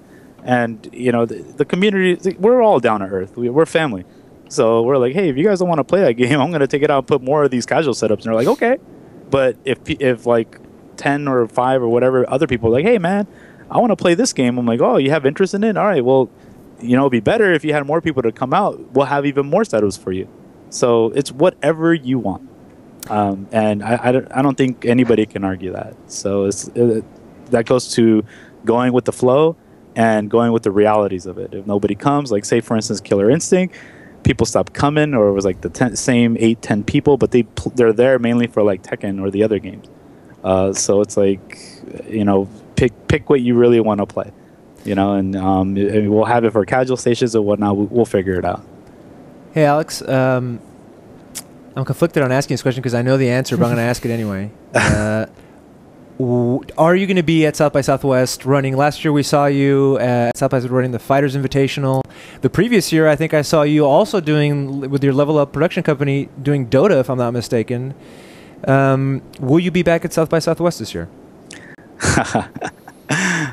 And the community, we're all down to earth. We're family, so we're like, hey, if you guys don't want to play that game, I'm gonna take it out and put more of these casual setups. And they're like, okay. But if like 10 or 5 or whatever other people are like, hey man, I want to play this game. I'm like, oh, you have interest in it? All right, well, it'd be better if you had more people to come out. We'll have even more setups for you. So it's whatever you want. And I don't think anybody can argue that. So that goes to going with the flow and going with the realities of it. If nobody comes, like say for instance Killer Instinct, people stopped coming, or it was like the same 8-10 people, but they're there mainly for like Tekken or the other games. So it's like, pick what you really want to play, and we'll have it for casual stations or whatnot. We'll figure it out. Hey Alex, I'm conflicted on asking this question because I know the answer, but I'm going to ask it anyway. Are you going to be at South by Southwest running? Last year we saw you at South by Southwest running the Fighters Invitational. The previous year I think I saw you also doing, with your Level Up production company, doing Dota, if I'm not mistaken. Will you be back at South by Southwest this year?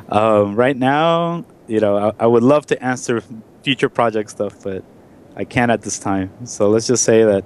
Right now, I would love to answer future project stuff, but I can't at this time. So let's just say that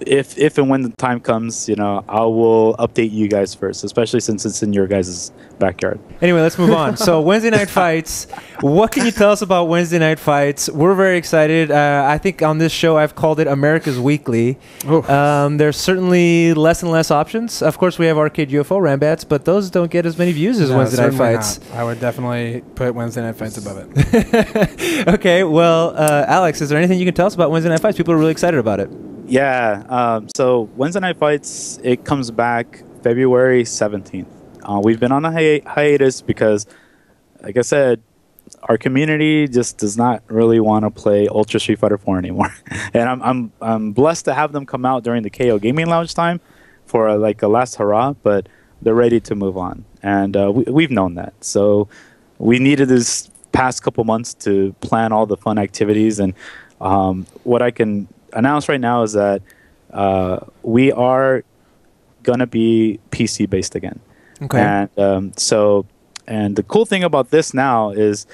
if and when the time comes, I will update you guys first, especially since it's in your guys' backyard. Anyway, let's move on. So Wednesday Night Fights. What can you tell us about Wednesday Night Fights? We're very excited. I think on this show I've called it America's Weekly. There's certainly less and less options. Of course, we have Arcade UFO Rambats, but those don't get as many views as Wednesday Night Fights. Not. I would definitely put Wednesday Night Fights above it. Okay, well, Alex, is there anything you can tell us about Wednesday Night Fights? People are really excited about it. Yeah, so Wednesday Night Fights, it comes back February 17th. We've been on a hiatus because, like I said, our community just does not really want to play Ultra Street Fighter 4 anymore. And I'm blessed to have them come out during the KO Gaming Lounge time for a last hurrah, but they're ready to move on. And we've known that. So we needed this past couple months to plan all the fun activities. And what I can announce right now is that we are going to be PC based again. Okay. And and the cool thing about this now is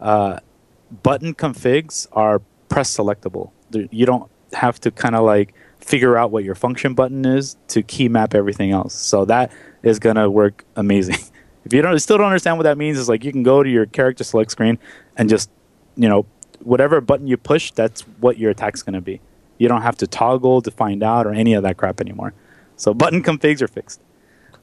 button configs are press selectable. You don't have to kind of figure out what your function button is to key map everything else. So that is going to work amazing. If you still don't understand what that means, is you can go to your character select screen and just, whatever button you push, that's what your attack's going to be. You don't have to toggle to find out or any of that crap anymore. So button configs are fixed.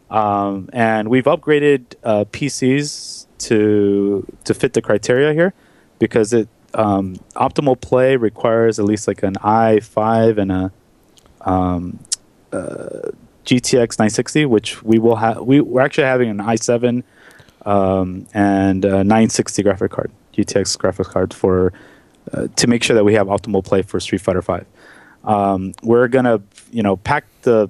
And we've upgraded PCs to fit the criteria here, because optimal play requires at least an i5 and a GTX 960, which we will have. We're actually having an i7 and a 960 graphic card, GTX graphics card to make sure that we have optimal play for Street Fighter V. We're gonna, pack the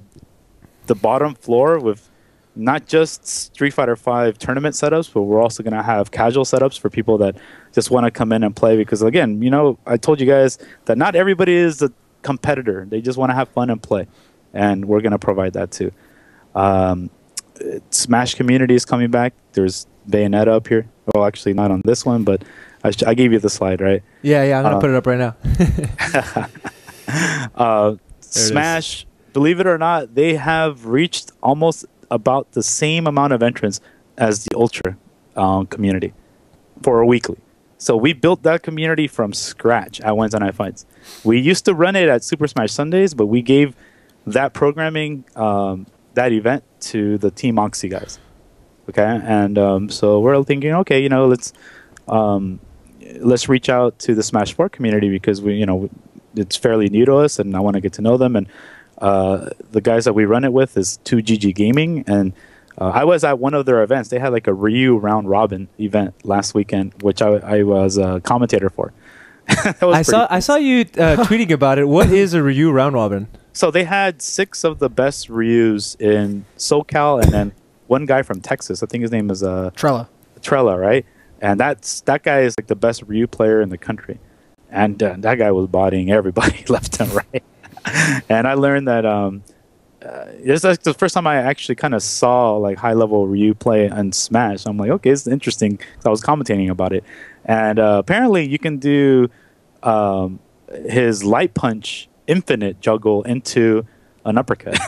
bottom floor with not just Street Fighter V tournament setups, but we're also gonna have casual setups for people that just want to come in and play. Because again, I told you guys that not everybody is a competitor; they just want to have fun and play, and we're gonna provide that too. Smash community is coming back. There's Bayonetta up here. Well, actually, not on this one, but I gave you the slide, right? Yeah, I'm gonna put it up right now. Smash, believe it or not, they have reached almost about the same amount of entrants as the Ultra community for a weekly. So we built that community from scratch at Wednesday Night Fights. We used to run it at Super Smash Sundays, but we gave that programming, that event, to the Team Oxy guys. Okay, and so we're thinking, okay, let's reach out to the Smash 4 community, because it's fairly new to us, and I want to get to know them. And the guys that we run it with is 2GG Gaming, and I was at one of their events. They had a Ryu round robin event last weekend, which I was a commentator for. I saw you tweeting about it. What is a Ryu round robin? So they had 6 of the best Ryus in SoCal, and then one guy from Texas. I think his name is Trella, right? And that guy is the best Ryu player in the country. And that guy was bodying everybody left and right. And I learned that it's the first time I actually kind of saw high-level Ryu play on Smash. I'm like, okay, it's interesting. So I was commentating about it. And apparently you can do his light punch infinite juggle into an uppercut.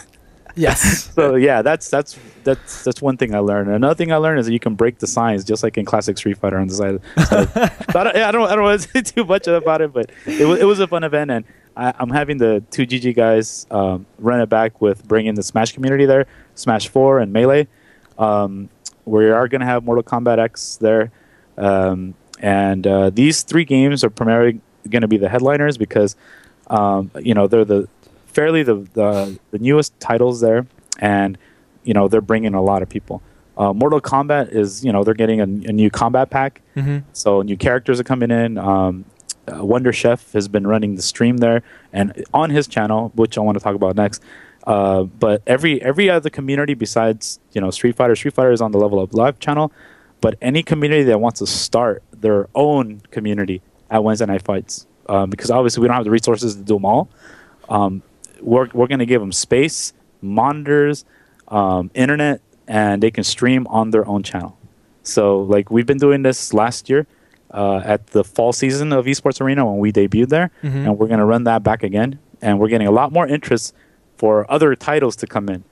Yes. So yeah, that's one thing I learned. Another thing I learned is that you can break the signs just like in classic Street Fighter on the side. So, I don't want to say too much about it, but it was a fun event, and I'm having the 2GG guys run it back with bringing the Smash community there, Smash 4 and Melee. We are going to have Mortal Kombat X there, and these 3 games are primarily going to be the headliners, because they're the newest titles there, and they're bringing a lot of people. Mortal Kombat is they're getting a new combat pack, so new characters are coming in. Wonder Chef has been running the stream there, and on his channel, which I want to talk about next. But every other community besides Street Fighter is on the Level Up Live channel. But any community that wants to start their own community at Wednesday Night Fights, because obviously we don't have the resources to do them all. We're going to give them space, monitors, internet and they can stream on their own channel. So like we've been doing this last year at the fall season of Esports Arena when we debuted there, and we're going to run that back again. And we're getting a lot more interest for other titles to come in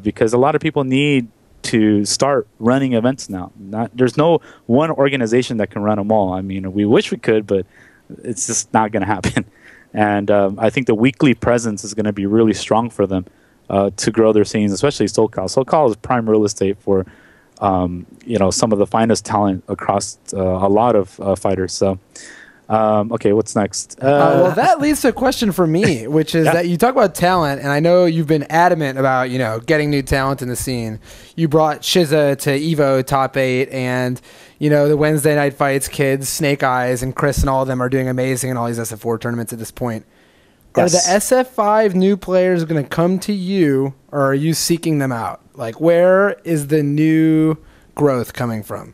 because a lot of people need to start running events now. There's no one organization that can run them all. I mean, we wish we could, but it's just not going to happen. And I think the weekly presence is going to be really strong for them to grow their scenes, especially SoCal. SoCal is prime real estate for some of the finest talent across a lot of fighters. So, okay, what's next? Well, that leads to a question for me, which is that you talk about talent, and I know you've been adamant about getting new talent in the scene. You brought Shiza to Evo top 8, and the Wednesday night fights kids, Snake Eyes and Chris and all of them are doing amazing in all these SF4 tournaments at this point. Yes. Are the SF5 new players going to come to you, or are you seeking them out? Like, where is the new growth coming from?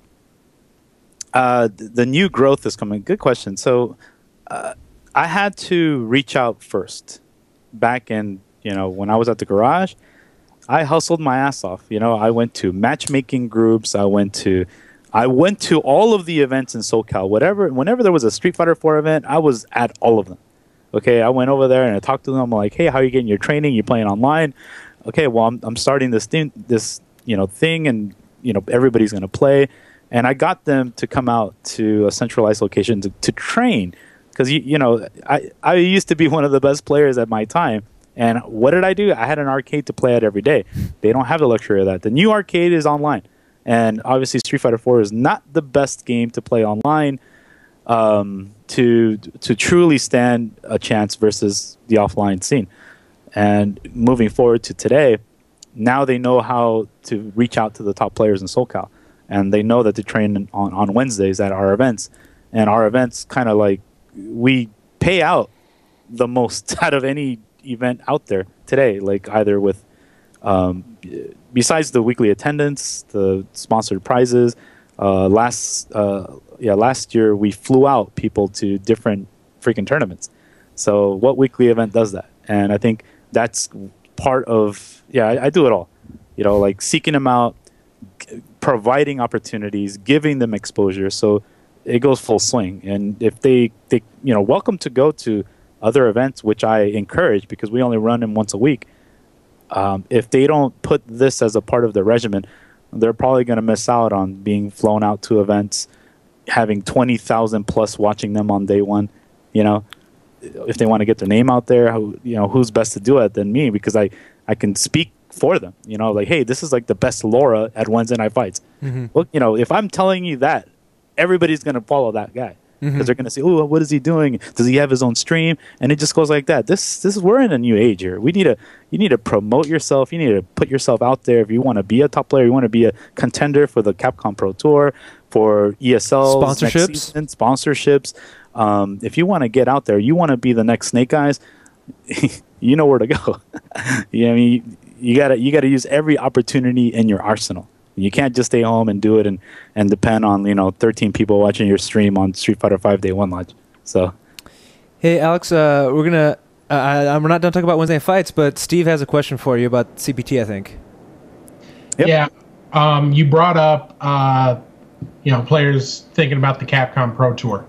The new growth is coming. Good question. So I had to reach out first. Back in, when I was at the garage, I hustled my ass off. I went to matchmaking groups. I went to all of the events in SoCal. Whenever there was a Street Fighter 4 event, I was at all of them. Okay, I went over there and I talked to them. I'm like, hey, how are you getting your training? You playing online? Okay, well, I'm starting this thing, and everybody's gonna play. And I got them to come out to a centralized location to train, because I used to be one of the best players at my time. And what did I do? I had an arcade to play at every day. They don't have the luxury of that. The new arcade is online, and obviously Street Fighter 4 is not the best game to play online to truly stand a chance versus the offline scene. And moving forward to today, now they know how to reach out to the top players in SoCal. And they know that they train on Wednesdays at our events. And our events kind of like, we pay out the most out of any event out there today, like either with, besides the weekly attendance, the sponsored prizes, last year we flew out people to different freaking tournaments. So what weekly event does that? And I think that's part of, I do it all, like seeking them out, providing opportunities, giving them exposure, so it goes full swing. And if they welcome to go to other events, which I encourage because we only run them once a week. If they don't put this as a part of their regimen, they're probably going to miss out on being flown out to events, having 20,000 plus watching them on day one. If they want to get their name out there, who's best to do it than me, because I can speak for them, like, hey, this is like the best Laura at Wednesday night fights. Well, if I'm telling you that, everybody's going to follow that guy, because they're going to say, oh, what is he doing? Does he have his own stream? And it just goes like that. We're in a new age here. You need to promote yourself. You need to put yourself out there. If you want to be a top player, you want to be a contender for the Capcom Pro Tour, for ESL sponsorships. If you want to get out there, you want to be the next Snake Eyes, you know where to go. You gotta use every opportunity in your arsenal. You can't just stay home and do it and depend on 13 people watching your stream on Street Fighter 5 Day 1 launch. So, hey Alex, we're not done talking about Wednesday night fights, but Steve has a question for you about CPT, I think. Yep. Yeah, you brought up players thinking about the Capcom Pro Tour.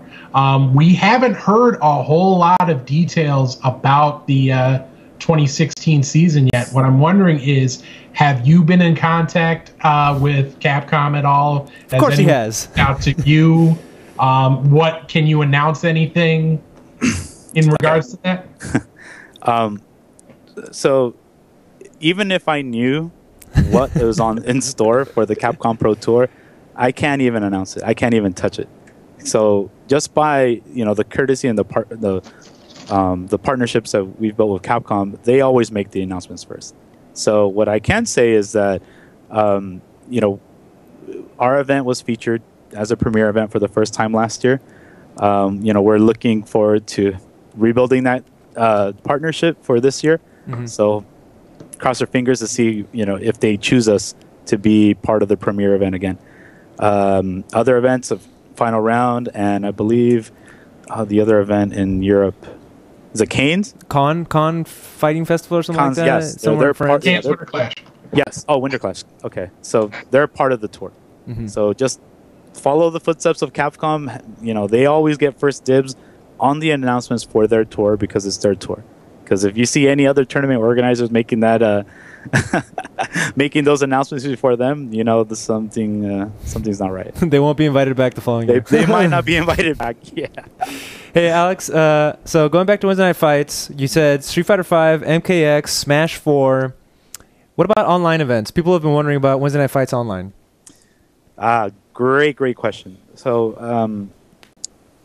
We haven't heard a whole lot of details about the 2016 season yet. What I'm wondering is, have you been in contact with Capcom at all? Of course he has. Out to you. What can you announce anything in regards to that? So even if I knew what was in store for the Capcom Pro Tour, I can't even announce it. I can't even touch it. So just by the courtesy and the partnerships that we've built with Capcom, they always make the announcements first. So what I can say is that our event was featured as a premier event for the first time last year. We're looking forward to rebuilding that partnership for this year. So cross our fingers to see if they choose us to be part of the premier event again. Other events of Final Round, and I believe the other event in Europe is it Canes? Con Fighting Festival or something Cons, like that? yes. They're part, Canes Winter Clash. Yes. Oh, Winter Clash. Okay. So they're part of the tour. So just follow the footsteps of Capcom. You know, they always get first dibs on the announcements for their tour because it's their tour. Because if you see any other tournament organizers making that, making those announcements before them, you know, something's not right. They won't be invited back the following year. They might not be invited back. Yeah. Hey, Alex. So going back to Wednesday Night Fights, you said Street Fighter V, MKX, Smash 4. What about online events? People have been wondering about Wednesday Night Fights online. Great question. So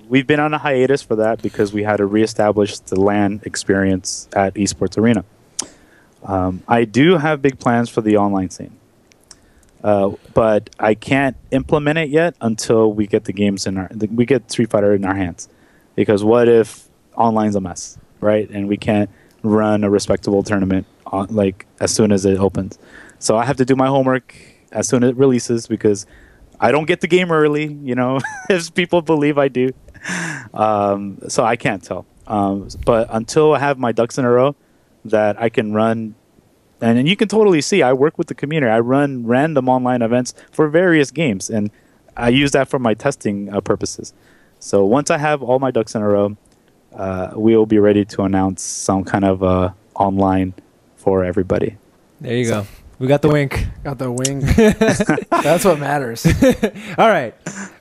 we've been on a hiatus for that because we had to reestablish the LAN experience at Esports Arena. I do have big plans for the online scene, but I can't implement it yet until we get the games we get Street Fighter in our hands. Because what if online's a mess, right? And we can't run a respectable tournament like as soon as it opens. So I have to do my homework as soon as it releases because I don't get the game early, you know, as people believe I do. So I can't tell. But until I have my ducks in a row that I can run, and you can totally see I work with the community. I run random online events for various games, and I use that for my testing purposes. So once I have all my ducks in a row, we will be ready to announce some kind of online for everybody. There you go. We got the wink. Got the wink. That's what matters. All right.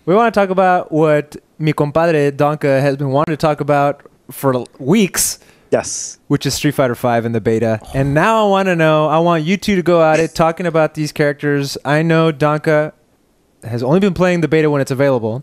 We want to talk about what mi compadre Danke has been wanting to talk about for weeks. Yes. Which is Street Fighter V in the beta. And now I want to know, I want you two to go at it talking about these characters. I know Danke has only been playing the beta when it's available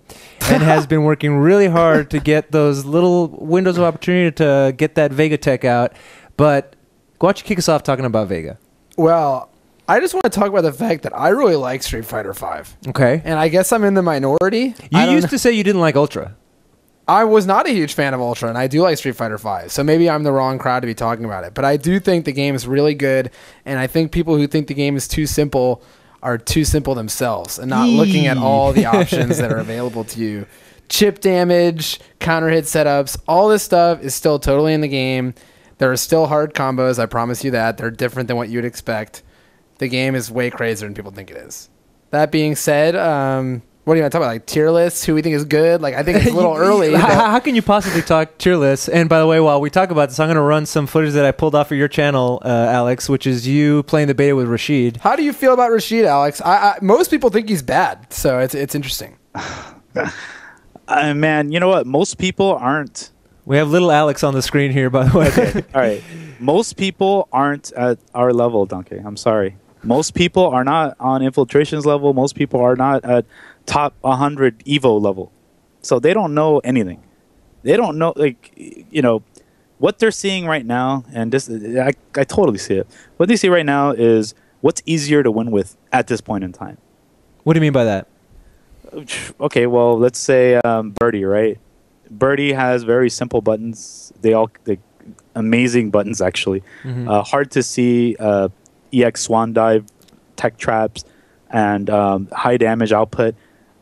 and has been working really hard to get those little windows of opportunity to get that Vega tech out. But why don't you kick us off talking about Vega? Well, I just want to talk about the fact that I really like Street Fighter V. Okay. And I guess I'm in the minority. You used to say you didn't like Ultra. I was not a huge fan of Ultra, and I do like Street Fighter V. So maybe I'm the wrong crowd to be talking about it. But I do think the game is really good, and I think people who think the game is too simple are too simple themselves and not looking at all the options that are available to you. Chip damage, counter hit setups, all this stuff is still totally in the game. There are still hard combos, I promise you that. They're different than what you'd expect. The game is way crazier than people think it is. That being said, what do you want to talk about? Like tier lists, who we think is good? Like I think it's a little early. How can you possibly talk tier lists? And by the way, while we talk about this, I'm going to run some footage that I pulled off of your channel, Alex, which is you playing the beta with Rashid. How do you feel about Rashid, Alex? Most people think he's bad, so it's interesting. Man, you know what? Most people aren't. We have little Alex on the screen here, by the way. Okay. All right. Most people aren't at our level, Danke. I'm sorry. Most people are not on Infiltration's level. Most people are not at top 100 Evo level. So they don't know anything. They don't know, like, you know, what they're seeing right now, and this, I totally see it. What they see right now is what's easier to win with at this point in time. What do you mean by that? Okay, well, let's say Birdie, right? Birdie has very simple buttons. They amazing buttons, actually. Hard to see EX Swan Dive, tech traps, and high damage output.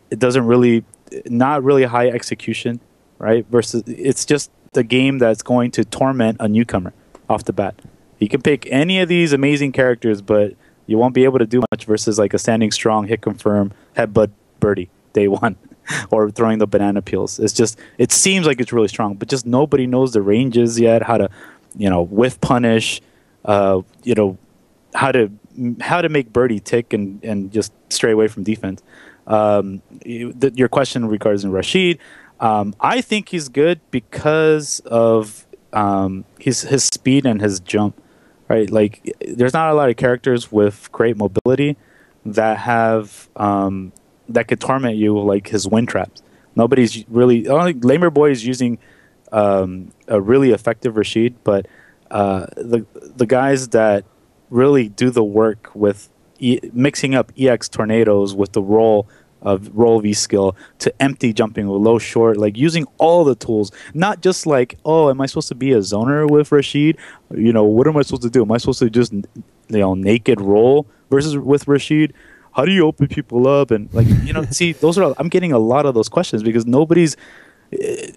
It doesn't really, not really high execution, right? Versus, it's just the game that's going to torment a newcomer off the bat. You can pick any of these amazing characters, but you won't be able to do much versus like a standing strong, hit confirm, headbutt Birdie day one. Or throwing the banana peels. It's just, it seems like it's really strong, but just nobody knows the ranges yet, how to, you know, whiff punish, you know, how to make Birdie tick and just stray away from defense. Your question regards Rashid, I think he's good because of his speed and his jump, right? Like, there's not a lot of characters with great mobility that have that could torment you like his wind traps. Nobody's really, only Lamer Boy is using a really effective Rashid, but the guys that really do the work with mixing up EX tornadoes with the roll V skill to empty jumping with low short, like using all the tools, not just like, oh, am I supposed to be a zoner with Rashid? You know, what am I supposed to do? Am I supposed to just, you know, naked roll versus with Rashid? How do you open people up? And like, you know, see, I'm getting a lot of those questions because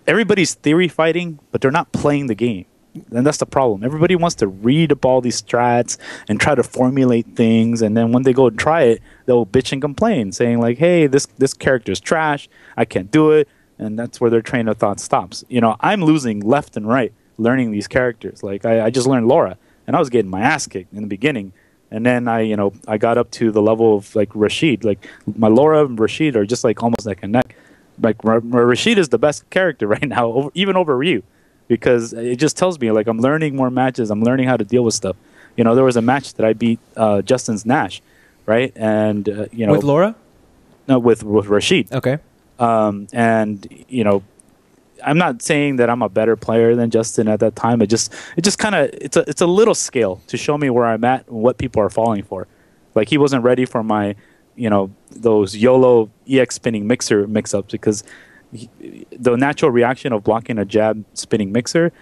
everybody's theory fighting, but they're not playing the game. And that's the problem. Everybody wants to read up all these strats and try to formulate things, and then when they go and try it, they'll bitch and complain, saying like, "Hey, this character is trash. I can't do it." And that's where their train of thought stops. I'm losing left and right learning these characters. Like I just learned Laura, and I was getting my ass kicked in the beginning. And then I got up to the level of like Rashid. Like my Laura and Rashid are just like almost neck and neck. Like Rashid is the best character right now, even over Ryu, because it just tells me like I'm learning more matches. I'm learning how to deal with stuff. There was a match that I beat Justin's Nash, right? And with Laura? No, with Rashid. Okay. And I'm not saying that I'm a better player than Justin at that time. It just kind of it's a little scale to show me where I'm at and what people are falling for. Like he wasn't ready for my those YOLO EX spinning mixer mix-ups, because the natural reaction of blocking a jab spinning mixer,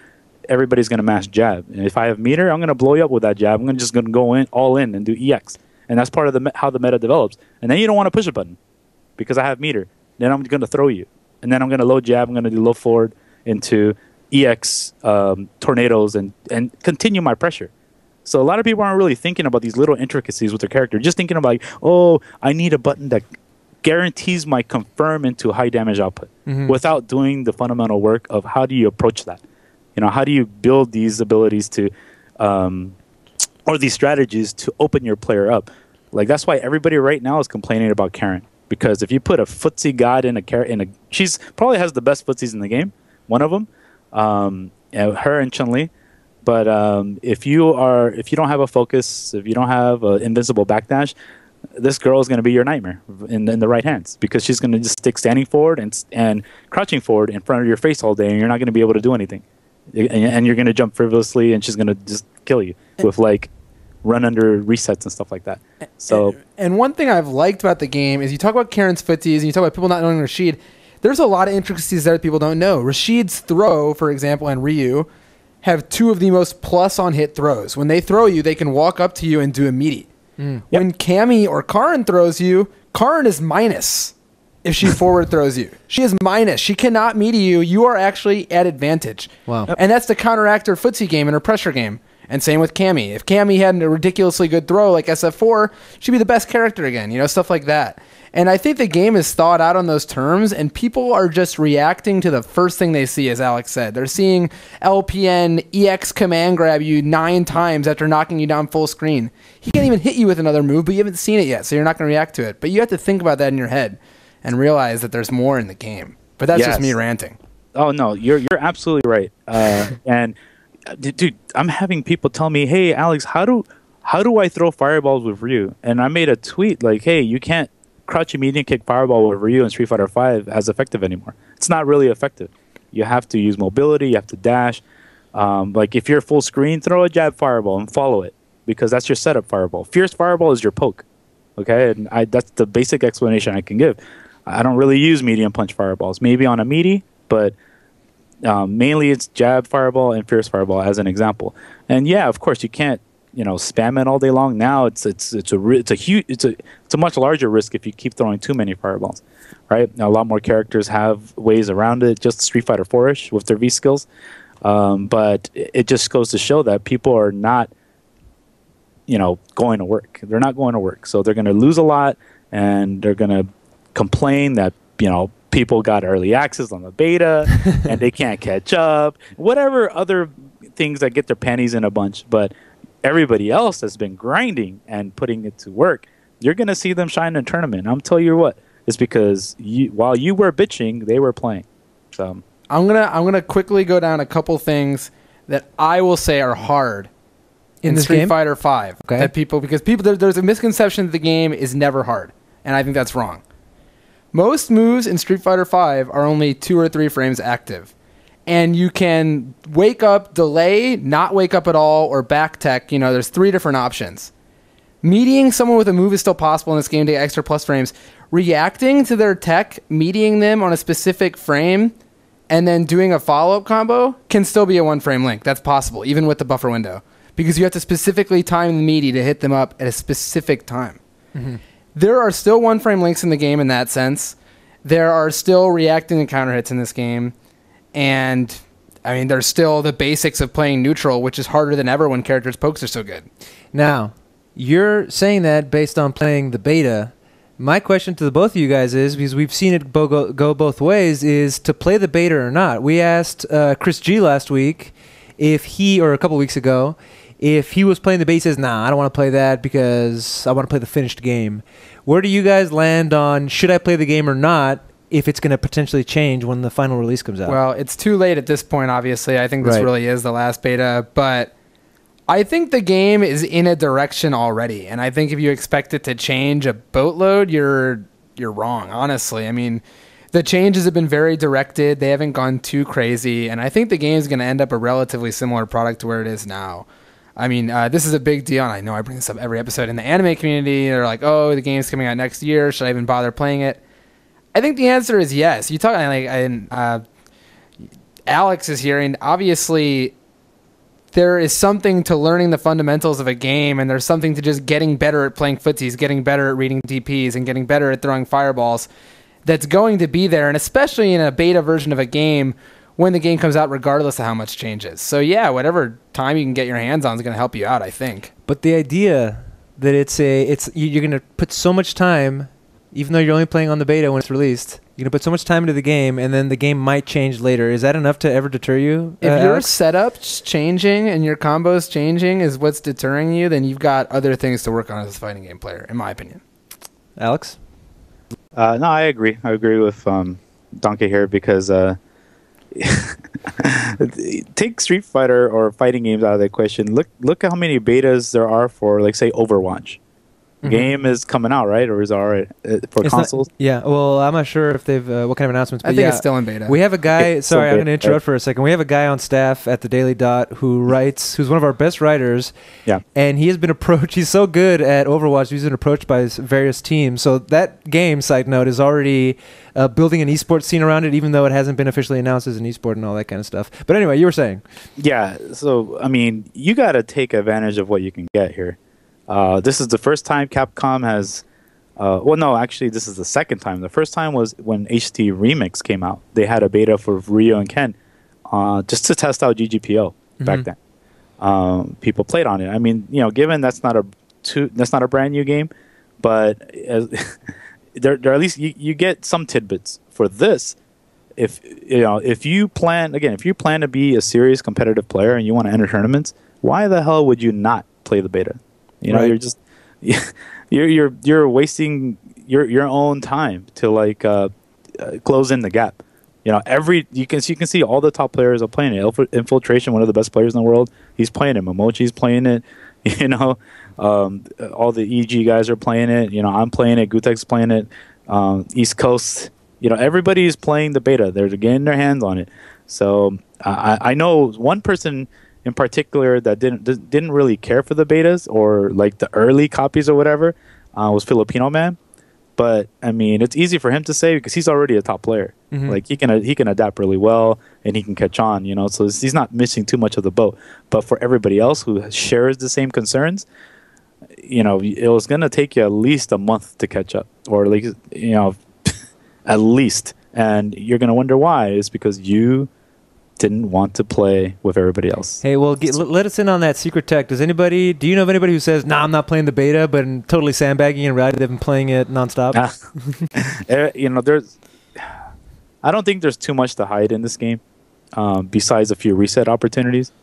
everybody's going to mash jab. And if I have meter, I'm going to blow you up with that jab. I'm just going to go in all in and do EX. And that's part of how the meta develops. And then you don't want to push a button because I have meter. Then I'm going to throw you. And then I'm going to low jab. I'm going to do low forward into EX tornadoes and continue my pressure. So a lot of people aren't really thinking about these little intricacies with their character. Just thinking about, like, oh, I need a button that guarantees my confirm into high damage output, without doing the fundamental work of how do you approach that? How do you build these abilities to, or these strategies to open your player up? Like that's why everybody right now is complaining about Karen, because if you put a footsie god she's probably has the best footsies in the game, one of them, her and Chun-Li. But if you don't have a focus, if you don't have an invincible backdash, this girl is going to be your nightmare in the right hands, because she's going to just stick standing forward and crouching forward in front of your face all day, and you're not going to be able to do anything. And you're going to jump frivolously, and she's going to just kill you with like run under resets and stuff like that. So and one thing I've liked about the game is you talk about Karen's footsies and you talk about people not knowing Rashid. There's a lot of intricacies there that people don't know. Rashid's throw, for example, and Ryu have two of the most plus on hit throws. When they throw you, they can walk up to you and do a meaty. When Cammy or Karin throws you, Karin is minus if she forward throws you. She is minus. She cannot meaty you. You are actually at advantage. Wow. And that's to counteract her footsie game and her pressure game. And same with Cammy. If Cammy had a ridiculously good throw like SF4, she'd be the best character again, stuff like that. And I think the game is thought out on those terms, and people are just reacting to the first thing they see, as Alex said. They're seeing LPN EX command grab you 9 times after knocking you down full screen. He can't even hit you with another move, but you haven't seen it yet, so you're not going to react to it. But you have to think about that in your head and realize that there's more in the game. But that's just me ranting. Oh, no, you're absolutely right. And, dude, I'm having people tell me, hey, Alex, how do I throw fireballs with Ryu? And I made a tweet like, hey, you can't crouch immediate kick fireball with Ryu in Street Fighter V as effective anymore. It's not really effective. You have to use mobility. You have to dash. Like if you're full screen, throw a jab fireball and follow it, because that's your setup fireball. Fierce fireball is your poke. Okay, and that's the basic explanation I can give. I don't really use medium punch fireballs. Maybe on a meaty, but mainly it's jab fireball and fierce fireball as an example. And yeah, of course you can't spam it all day long. Now it's a much larger risk if you keep throwing too many fireballs, right? Now, a lot more characters have ways around it, just Street Fighter 4-ish with their V skills. But it just goes to show that people are not, going to work. They're not going to work, so they're going to lose a lot, and they're going to complain that people got early access on the beta and they can't catch up. Whatever other things that get their panties in a bunch, but everybody else has been grinding and putting it to work, you're going to see them shine in a tournament. I'm telling you what, it's because while you were bitching, they were playing. So I'm gonna quickly go down a couple things that I will say are hard in Street game? Fighter V. Okay. That because there's a misconception that the game is never hard, and I think that's wrong. Most moves in Street Fighter V are only 2 or 3 frames active. And you can wake up, delay, not wake up at all, or back tech. There's 3 different options. Meeting someone with a move is still possible in this game to get extra plus frames. Reacting to their tech, meeting them on a specific frame, and then doing a follow-up combo can still be a 1-frame link. That's possible, even with the buffer window. Because you have to specifically time the meaty to hit them up at a specific time. There are still 1-frame links in the game in that sense. There are still reacting and counter hits in this game. And I mean, there's still the basics of playing neutral, which is harder than ever when characters' pokes are so good. Now, you're saying that based on playing the beta. My question to the both of you guys is, because we've seen it go both ways, is to play the beta or not. We asked Chris G last week or a couple weeks ago, if he was playing the beta. He says, nah, I don't want to play that because I want to play the finished game. Where do you guys land on should I play the game or not if it's going to potentially change when the final release comes out? Well, it's too late at this point, obviously. I think this really is the last beta, but I think the game is in a direction already, and I think if you expect it to change a boatload, you're wrong, honestly. I mean, the changes have been very directed. They haven't gone too crazy, and I think the game is going to end up a relatively similar product to where it is now. I mean, this is a big deal, and I know I bring this up every episode. In the anime community, they're like, oh, the game's coming out next year. Should I even bother playing it? I think the answer is yes. You talk like Alex is here, and obviously there is something to learning the fundamentals of a game, and there's something to just getting better at playing footsies, getting better at reading DPs, and getting better at throwing fireballs that's going to be there, and especially in a beta version of a game when the game comes out, regardless of how much changes. So yeah, whatever time you can get your hands on is going to help you out, I think. But the idea that you're going to put so much time, even though you're only playing on the beta when it's released, you're going to put so much time into the game, and then the game might change later. Is that enough to ever deter you? If your Alex? setup's changing and your combos changing is what's deterring you, then you've got other things to work on as a fighting game player, in my opinion. Alex? No, I agree. I agree with Danke here because take Street Fighter or fighting games out of the equation. Look at how many betas there are for, like, say, Overwatch. Game is coming out, right? Or is it already for consoles? Yeah. Well, I'm not sure if they've what kind of announcements. But I think it's still in beta. We have a guy. Sorry, I'm going to interrupt right? for a second. We have a guy on staff at the Daily Dot who's one of our best writers. Yeah. And he has been approached. He's so good at Overwatch. He's been approached by various teams. So that game, side note, is already building an esports scene around it, even though it hasn't been officially announced as an esport and all that kind of stuff. But anyway, you were saying. Yeah. So I mean, you got to take advantage of what you can get here. This is the first time Capcom has... well, no, actually, this is the second time. The first time was when HT Remix came out. They had a beta for Ryo and Ken just to test out GGPO back then. People played on it. I mean, given that's not a brand new game, but there at least you get some tidbits for this. If you plan to be a serious competitive player and you want to enter tournaments, why the hell would you not play the beta? Right. You're just you're wasting your own time to close in the gap. You can see all the top players are playing it. Infiltration, one of the best players in the world, he's playing it. Momochi's playing it. All the EG guys are playing it. I'm playing it. Gutek's playing it. East Coast, everybody's playing the beta. They're getting their hands on it. So I know one person in particular that didn't really care for the betas or like the early copies or whatever was Filipino Man. But I mean, it's easy for him to say because he's already a top player. Like he can adapt really well and he can catch on. So he's not missing too much of the boat. But for everybody else who shares the same concerns, it was gonna take you at least a month to catch up, or like at least, and you're gonna wonder why. It's because you didn't want to play with everybody else. Hey, well, let us in on that secret tech. Do you know of anybody who says, nah, I'm not playing the beta, but totally sandbagging in reality they've been playing it nonstop? I don't think there's too much to hide in this game, besides a few reset opportunities.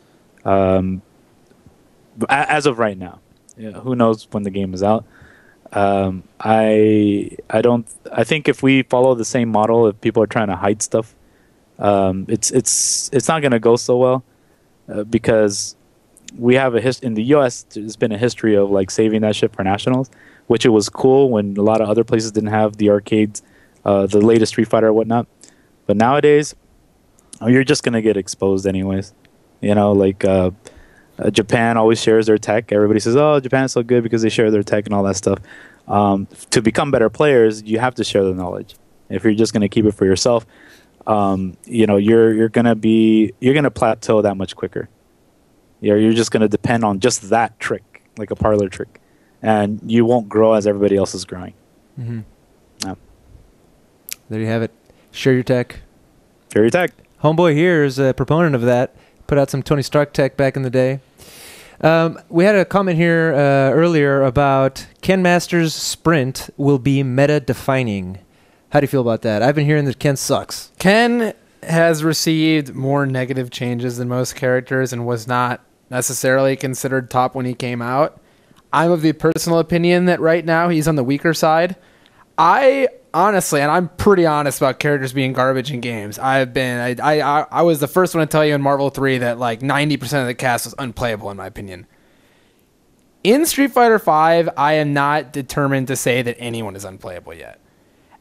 As of right now, who knows when the game is out? I think if we follow the same model, if people are trying to hide stuff, it's not going to go so well because we have in the US there's been a history of like saving that shit for nationals, which it was cool when a lot of other places didn't have the arcades, the latest Street Fighter or whatnot. But nowadays, you're just going to get exposed anyways. Japan always shares their tech. Everybody says, oh, Japan's so good because they share their tech and all that stuff. To become better players, you have to share the knowledge. If you're just going to keep it for yourself, you're gonna plateau that much quicker. You're just gonna depend on just that trick, like a parlor trick, and you won't grow as everybody else is growing. There you have it. Share your tech. Share your tech. Homeboy here is a proponent of that. Put out some Tony Stark tech back in the day. We had a comment here earlier about Ken Masters' sprint will be meta-defining. How do you feel about that? I've been hearing that Ken sucks. Ken has received more negative changes than most characters and was not necessarily considered top when he came out. I'm of the personal opinion that right now he's on the weaker side. I honestly, and I'm pretty honest about characters being garbage in games. I was the first one to tell you in Marvel 3 that like 90% of the cast was unplayable in my opinion. In Street Fighter 5, I am not determined to say that anyone is unplayable yet.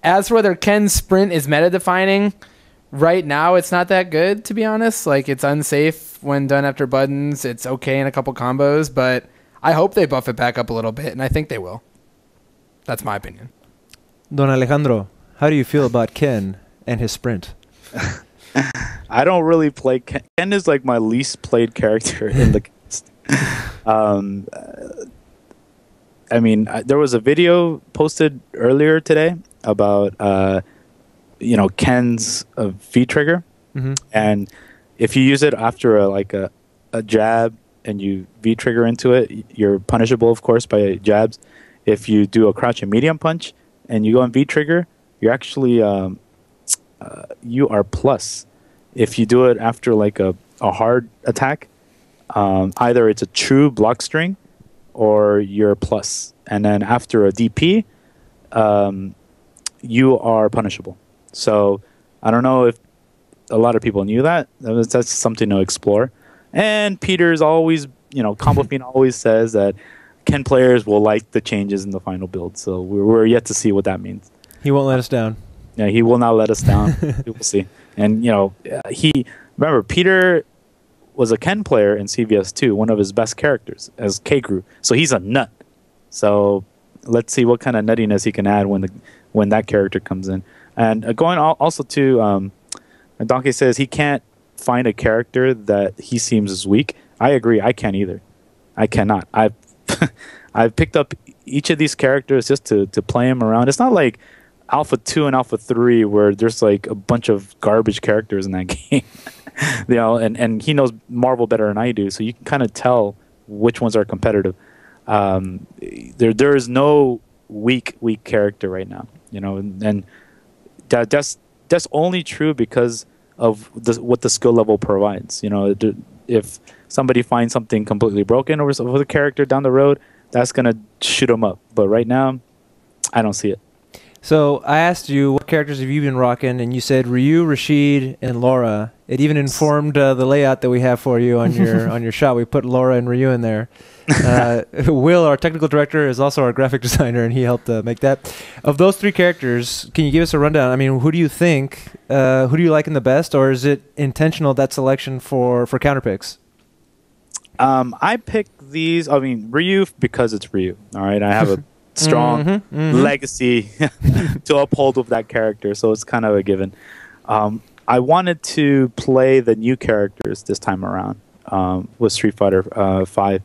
As for whether Ken's sprint is meta-defining, right now it's not that good, to be honest. Like, it's unsafe when done after buttons. It's okay in a couple combos, but I hope they buff it back up a little bit, and I think they will. That's my opinion. Don Alejandro, how do you feel about Ken and his sprint? I don't really play Ken. Ken is like my least played character in the cast. I mean, there was a video posted earlier today about Ken's V trigger, and if you use it after a jab and you V trigger into it, you're punishable, of course, by jabs. If you do a crouch and medium punch and you go on V trigger, you're actually you are plus. If you do it after like a hard attack, either it's a true block string or you're plus. And then after a DP, you are punishable. So I don't know if a lot of people knew that. That's something to explore. And Peter's always, Combo Fiend always says that Ken players will like the changes in the final build. So we're yet to see what that means. He won't let us down. Yeah, he will not let us down. We'll see. And, remember, Peter was a Ken player in CVS2, one of his best characters as K-Crew. So he's a nut. So let's see what kind of nuttiness he can add when that character comes in. And going also to, Danke says he can't find a character that he seems is weak. I agree. I can't either. I cannot. I've picked up each of these characters just to play them around. It's not like Alpha 2 and Alpha 3 where there's like a bunch of garbage characters in that game. And he knows Marvel better than I do, so you can kind of tell which ones are competitive. There is no weak character right now, and that's only true because of what the skill level provides. If somebody finds something completely broken with a character down the road, that's gonna shoot them up. But right now, I don't see it. So I asked you what characters have you been rocking, and you said Ryu, Rashid, and Laura. It even informed the layout that we have for you on your shot. We put Laura and Ryu in there. Will, our technical director, is also our graphic designer, and he helped make that. Of those three characters, can you give us a rundown? I mean, who do you think, who do you like in the best, or is it intentional, that selection for counterpicks? I picked these, Ryu because it's Ryu. All right, I have a strong legacy to uphold with that character, so it's kind of a given. I wanted to play the new characters this time around with Street Fighter 5.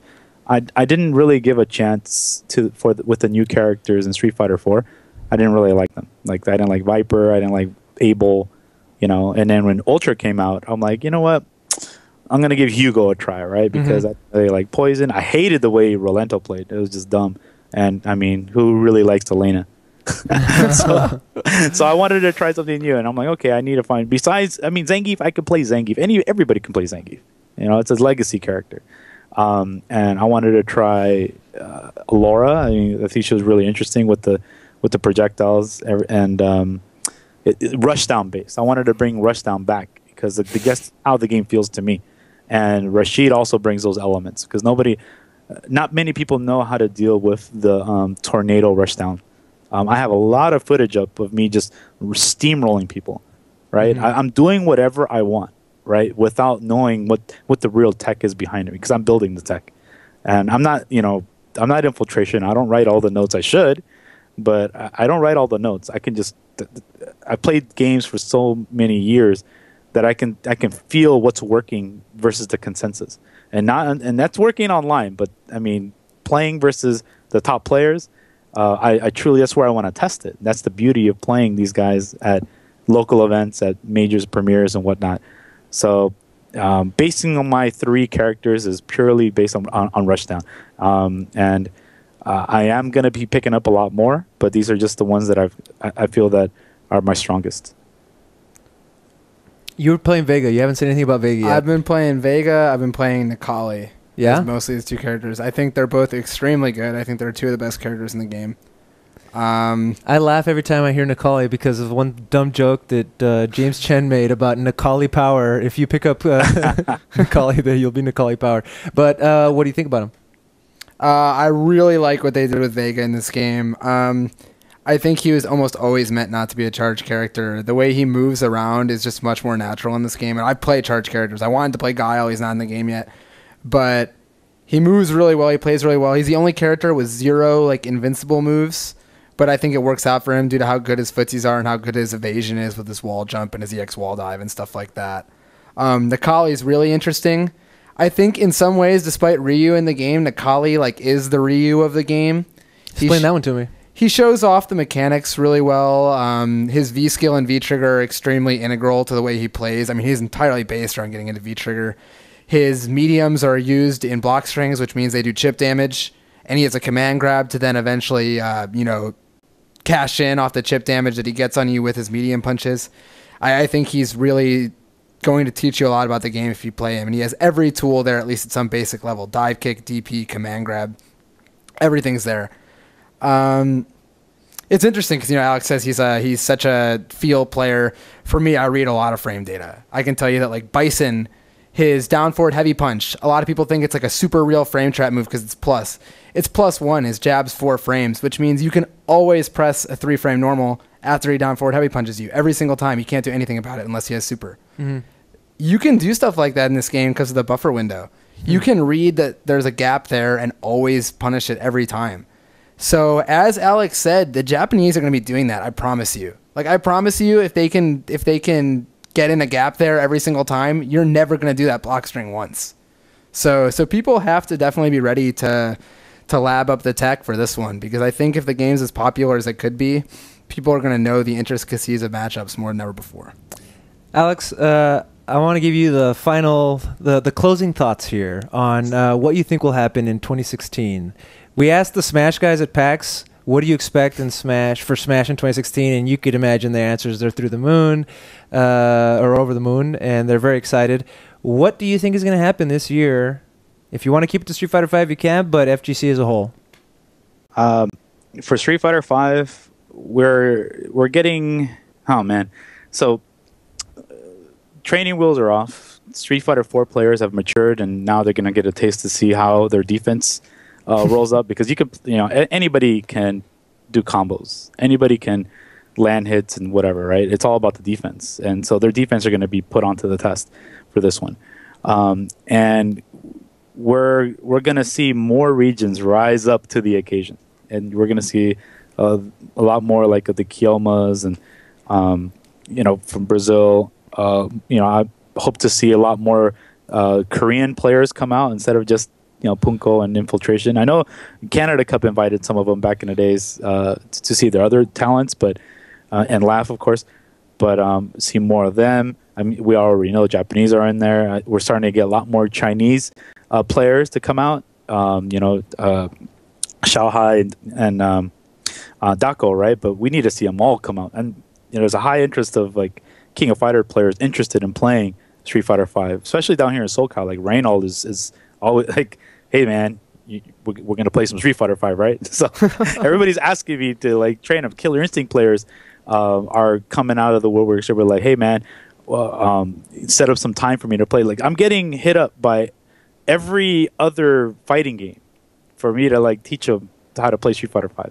I didn't really give a chance with the new characters in Street Fighter 4. I didn't really like them. Like, I didn't like Viper. I didn't like Abel. And then when Ultra came out, I'm like, you know what? I'm gonna give Hugo a try, right? Because I really like Poison. I hated the way Rolento played. It was just dumb. And I mean, who really likes Elena? so I wanted to try something new, and I'm like, okay, I need to find. Besides, Zangief, I could play Zangief. Everybody can play Zangief. It's a legacy character. And I wanted to try Laura. I think she was really interesting with the projectiles and Rushdown base. I wanted to bring Rushdown back because that's how the game feels to me. And Rashid also brings those elements because not many people know how to deal with the tornado Rushdown. I have a lot of footage up of me just steamrolling people, right? I'm doing whatever I want, right, without knowing what the real tech is behind it because I'm building the tech. And I'm not infiltration. I don't write all the notes I should, but I don't write all the notes. I played games for so many years that I can feel what's working versus the consensus. And that's working online, but playing versus the top players, I truly, that's where I want to test it. That's the beauty of playing these guys at local events, at majors, premieres, and whatnot. So basing on my 3 characters is purely based on Rushdown. And I am going to be picking up a lot more, but these are just the ones that I feel that are my strongest. You were playing Vega. You haven't said anything about Vega yet. I've been playing Vega. I've been playing Nikali. Yeah? Mostly these 2 characters. I think they're both extremely good. I think they're 2 of the best characters in the game. I laugh every time I hear Nikali because of one dumb joke that James Chen made about Nikali Power. If you pick up Nikali, then you'll be Nikali Power. But what do you think about him? I really like what they did with Vega in this game. I think he was almost always meant not to be a charge character. The way he moves around is just much more natural in this game. And I play charge characters. I wanted to play Guile. He's not in the game yet. But he moves really well. He plays really well. He's the only character with 0 like invincible moves. But I think it works out for him due to how good his footsies are and how good his evasion is with his wall jump and his EX wall dive and stuff like that. Nikali is really interesting. I think in some ways, despite Ryu in the game, Nikali like is the Ryu of the game. Explain that one to me. He shows off the mechanics really well. His V skill and V trigger are extremely integral to the way he plays. I mean, he's entirely based around getting into V trigger. His mediums are used in block strings, which means they do chip damage. And he has a command grab to then eventually, cash in off the chip damage that he gets on you with his medium punches. I think he's really going to teach you a lot about the game if you play him. And he has every tool there, at least at some basic level. Dive kick, DP, command grab. Everything's there. It's interesting because Alex says he's such a field player. For me, I read a lot of frame data. I can tell you that like Bison, his down forward heavy punch, a lot of people think it's like a super real frame trap move because it's plus. It's +1. His jab's 4 frames, which means you can always press a 3-frame normal after he down forward heavy punches you every single time. You can't do anything about it unless he has super. Mm-hmm. You can do stuff like that in this game because of the buffer window. Mm-hmm. You can read that there's a gap there and always punish it every time. So as Alex said, the Japanese are going to be doing that. I promise you. Like I promise you, if they can get in a gap there every single time, you're never going to do that block string once. So people have to definitely be ready to lab up the tech for this one, because I think if the game's as popular as it could be, people are going to know the intricacies of matchups more than ever before. Alex, I want to give you the final, the closing thoughts here on what you think will happen in 2016. We asked the Smash guys at PAX, what do you expect in Smash in 2016? And you could imagine the answers. They're through the moon or over the moon, and they're very excited. What do you think is going to happen this year? If you want to keep it to Street Fighter V, you can, but FGC as a whole. For Street Fighter V, we're getting... Oh, man. So, training wheels are off. Street Fighter 4 players have matured, and now they're going to get a taste to see how their defense rolls up, because anybody can do combos. Anybody can land hits and whatever, right? It's all about the defense. And so their defense are going to be put onto the test for this one. And we're going to see more regions rise up to the occasion. And we're going to see a lot more like the Kiomas and, from Brazil. I hope to see a lot more Korean players come out instead of just Punko and Infiltration. I know Canada Cup invited some of them back in the days to see their other talents, but and Laugh, of course, but see more of them. I mean, we already know Japanese are in there. We're starting to get a lot more Chinese players to come out. Xiaohai and Dako, right? But we need to see them all come out. And there's a high interest of like King of Fighter players interested in playing Street Fighter V, especially down here in SoCal. Like Reynold is always like, hey man, we're gonna play some Street Fighter V, right? So everybody's asking me to like train them. Killer Instinct players are coming out of the woodwork. So we're like, hey man, set up some time for me to play. Like I'm getting hit up by every other fighting game for me to like teach them how to play Street Fighter V.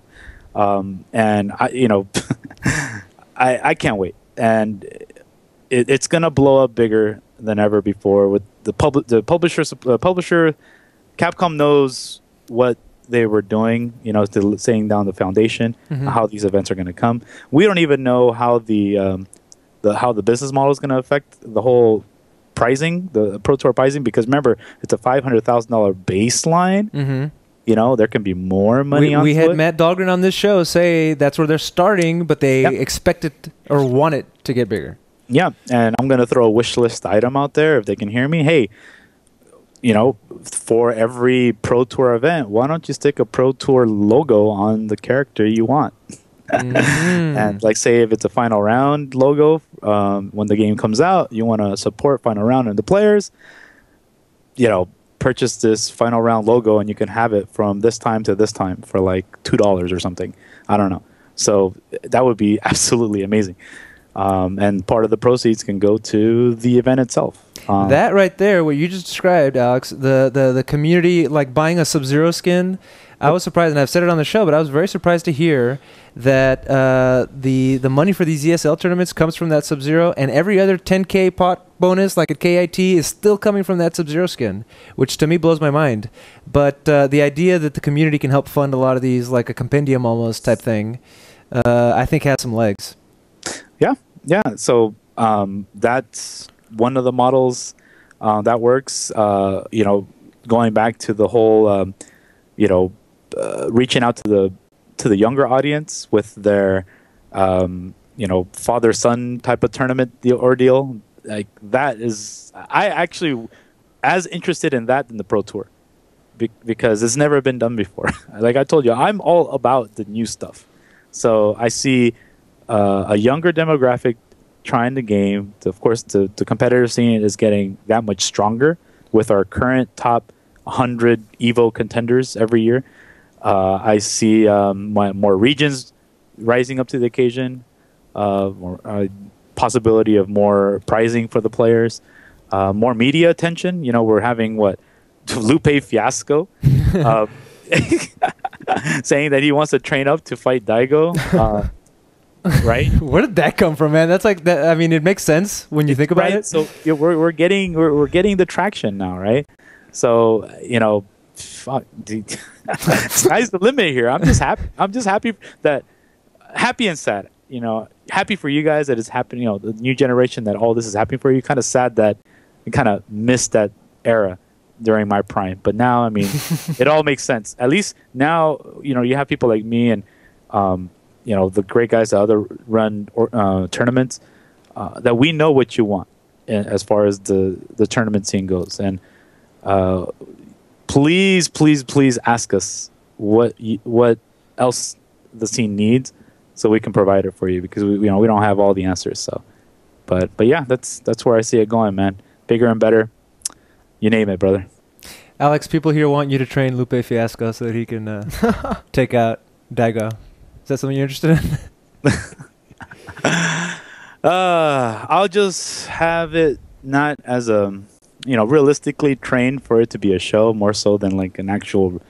And I I can't wait. And it's gonna blow up bigger than ever before with the publisher. Capcom knows what they were doing, saying down the foundation, how these events are going to come. We don't even know how the business model is going to affect the whole pricing, the Pro Tour pricing, because remember, it's a $500,000 baseline. There can be more money. We had Matt Dahlgren on this show say that's where they're starting, but they expect it or want it to get bigger. Yeah, and I'm gonna throw a wish list item out there if they can hear me. Hey, for every Pro Tour event, why don't you stick a Pro Tour logo on the character you want? And like, say if it's a final round logo, when the game comes out, you want to support final round and the players, purchase this final round logo and you can have it from this time to this time for like $2 or something. I don't know. So that would be absolutely amazing. And part of the proceeds can go to the event itself. That right there, what you just described, Alex, the community, like buying a Sub-Zero skin, I was surprised, and I've said it on the show, but I was very surprised to hear that the money for these ESL tournaments comes from that Sub-Zero, and every other 10K pot bonus, like at KIT, is still coming from that Sub-Zero skin, which to me blows my mind. But the idea that the community can help fund a lot of these, like a compendium almost type thing, I think has some legs. Yeah. So that's one of the models that works. Going back to the whole, reaching out to the younger audience with their, father-son type of tournament ordeal. Like that is, I actually as interested in that than the Pro Tour, because it's never been done before. Like I told you, I'm all about the new stuff. So I see a younger demographic trying the game. Of course, the competitive scene is getting that much stronger with our current top 100 Evo contenders every year. I see more regions rising up to the occasion, more possibility of more prizing for the players, more media attention. We're having Lupe Fiasco saying that he wants to train up to fight Daigo. Right? Where did that come from, man? That's like that. I mean, it makes sense when you think about it. So we're getting the traction now, right? So fuck, dude. Sky's the limit here. I'm just happy. Happy and sad. Happy for you guys that it's happening. The new generation, that all this is happening for you. Kind of sad that you kind of missed that era during my prime. But now, I mean, it all makes sense. At least now, you have people like me and the great guys that other run tournaments, that we know what you want as far as the tournament scene goes. And please ask us what else the scene needs, so we can provide it for you, because we don't have all the answers. So, but yeah, that's where I see it going, man. Bigger and better. You name it, brother. Alex, people here want you to train Lupe Fiasco so that he can take out Daigo. Is that something you're interested in? I'll just have it not as a, realistically trained for it to be a show, more so than like an actual,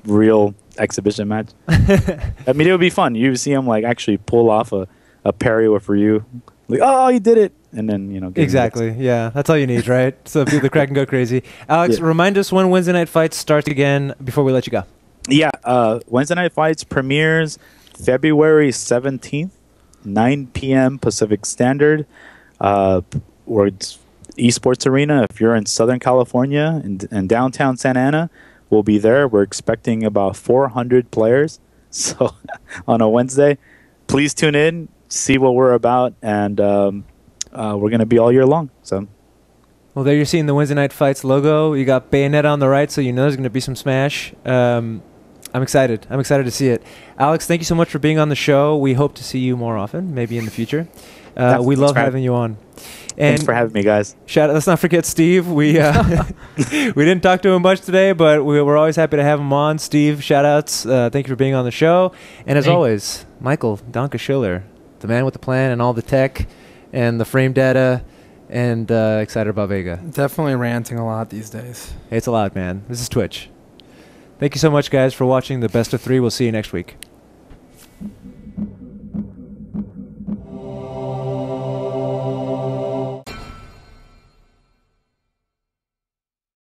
real exhibition match. I mean, it would be fun. You see him like actually pull off a parry with Ryu. Like, oh, he did it. And then, exactly. Yeah, that's all you need, right? So the crowd can go crazy. Alex, remind us when Wednesday Night Fights starts again before we let you go. Yeah, Wednesday Night Fights premieres February 17th, 9 p.m. Pacific Standard. Or Esports Arena, if you're in Southern California and downtown Santa Ana, we'll be there. We're expecting about 400 players. So on a Wednesday, please tune in, see what we're about, and we're going to be all year long. So. Well, there you're seeing the Wednesday Night Fights logo. You got Bayonetta on the right, so there's going to be some smash. I'm excited. I'm excited to see it. Alex, thank you so much for being on the show. We hope to see you more often, maybe in the future. We love having you on. And thanks for having me, guys. Let's not forget Steve. We we didn't talk to him much today, but we're always happy to have him on. Steve, shout-outs. Thank you for being on the show. And as always, Michael Danke Schiller, the man with the plan and all the tech and the frame data, and excited about Vega. Definitely ranting a lot these days. It's a lot, man. This is Twitch. Thank you so much, guys, for watching the Best of 3. We'll see you next week.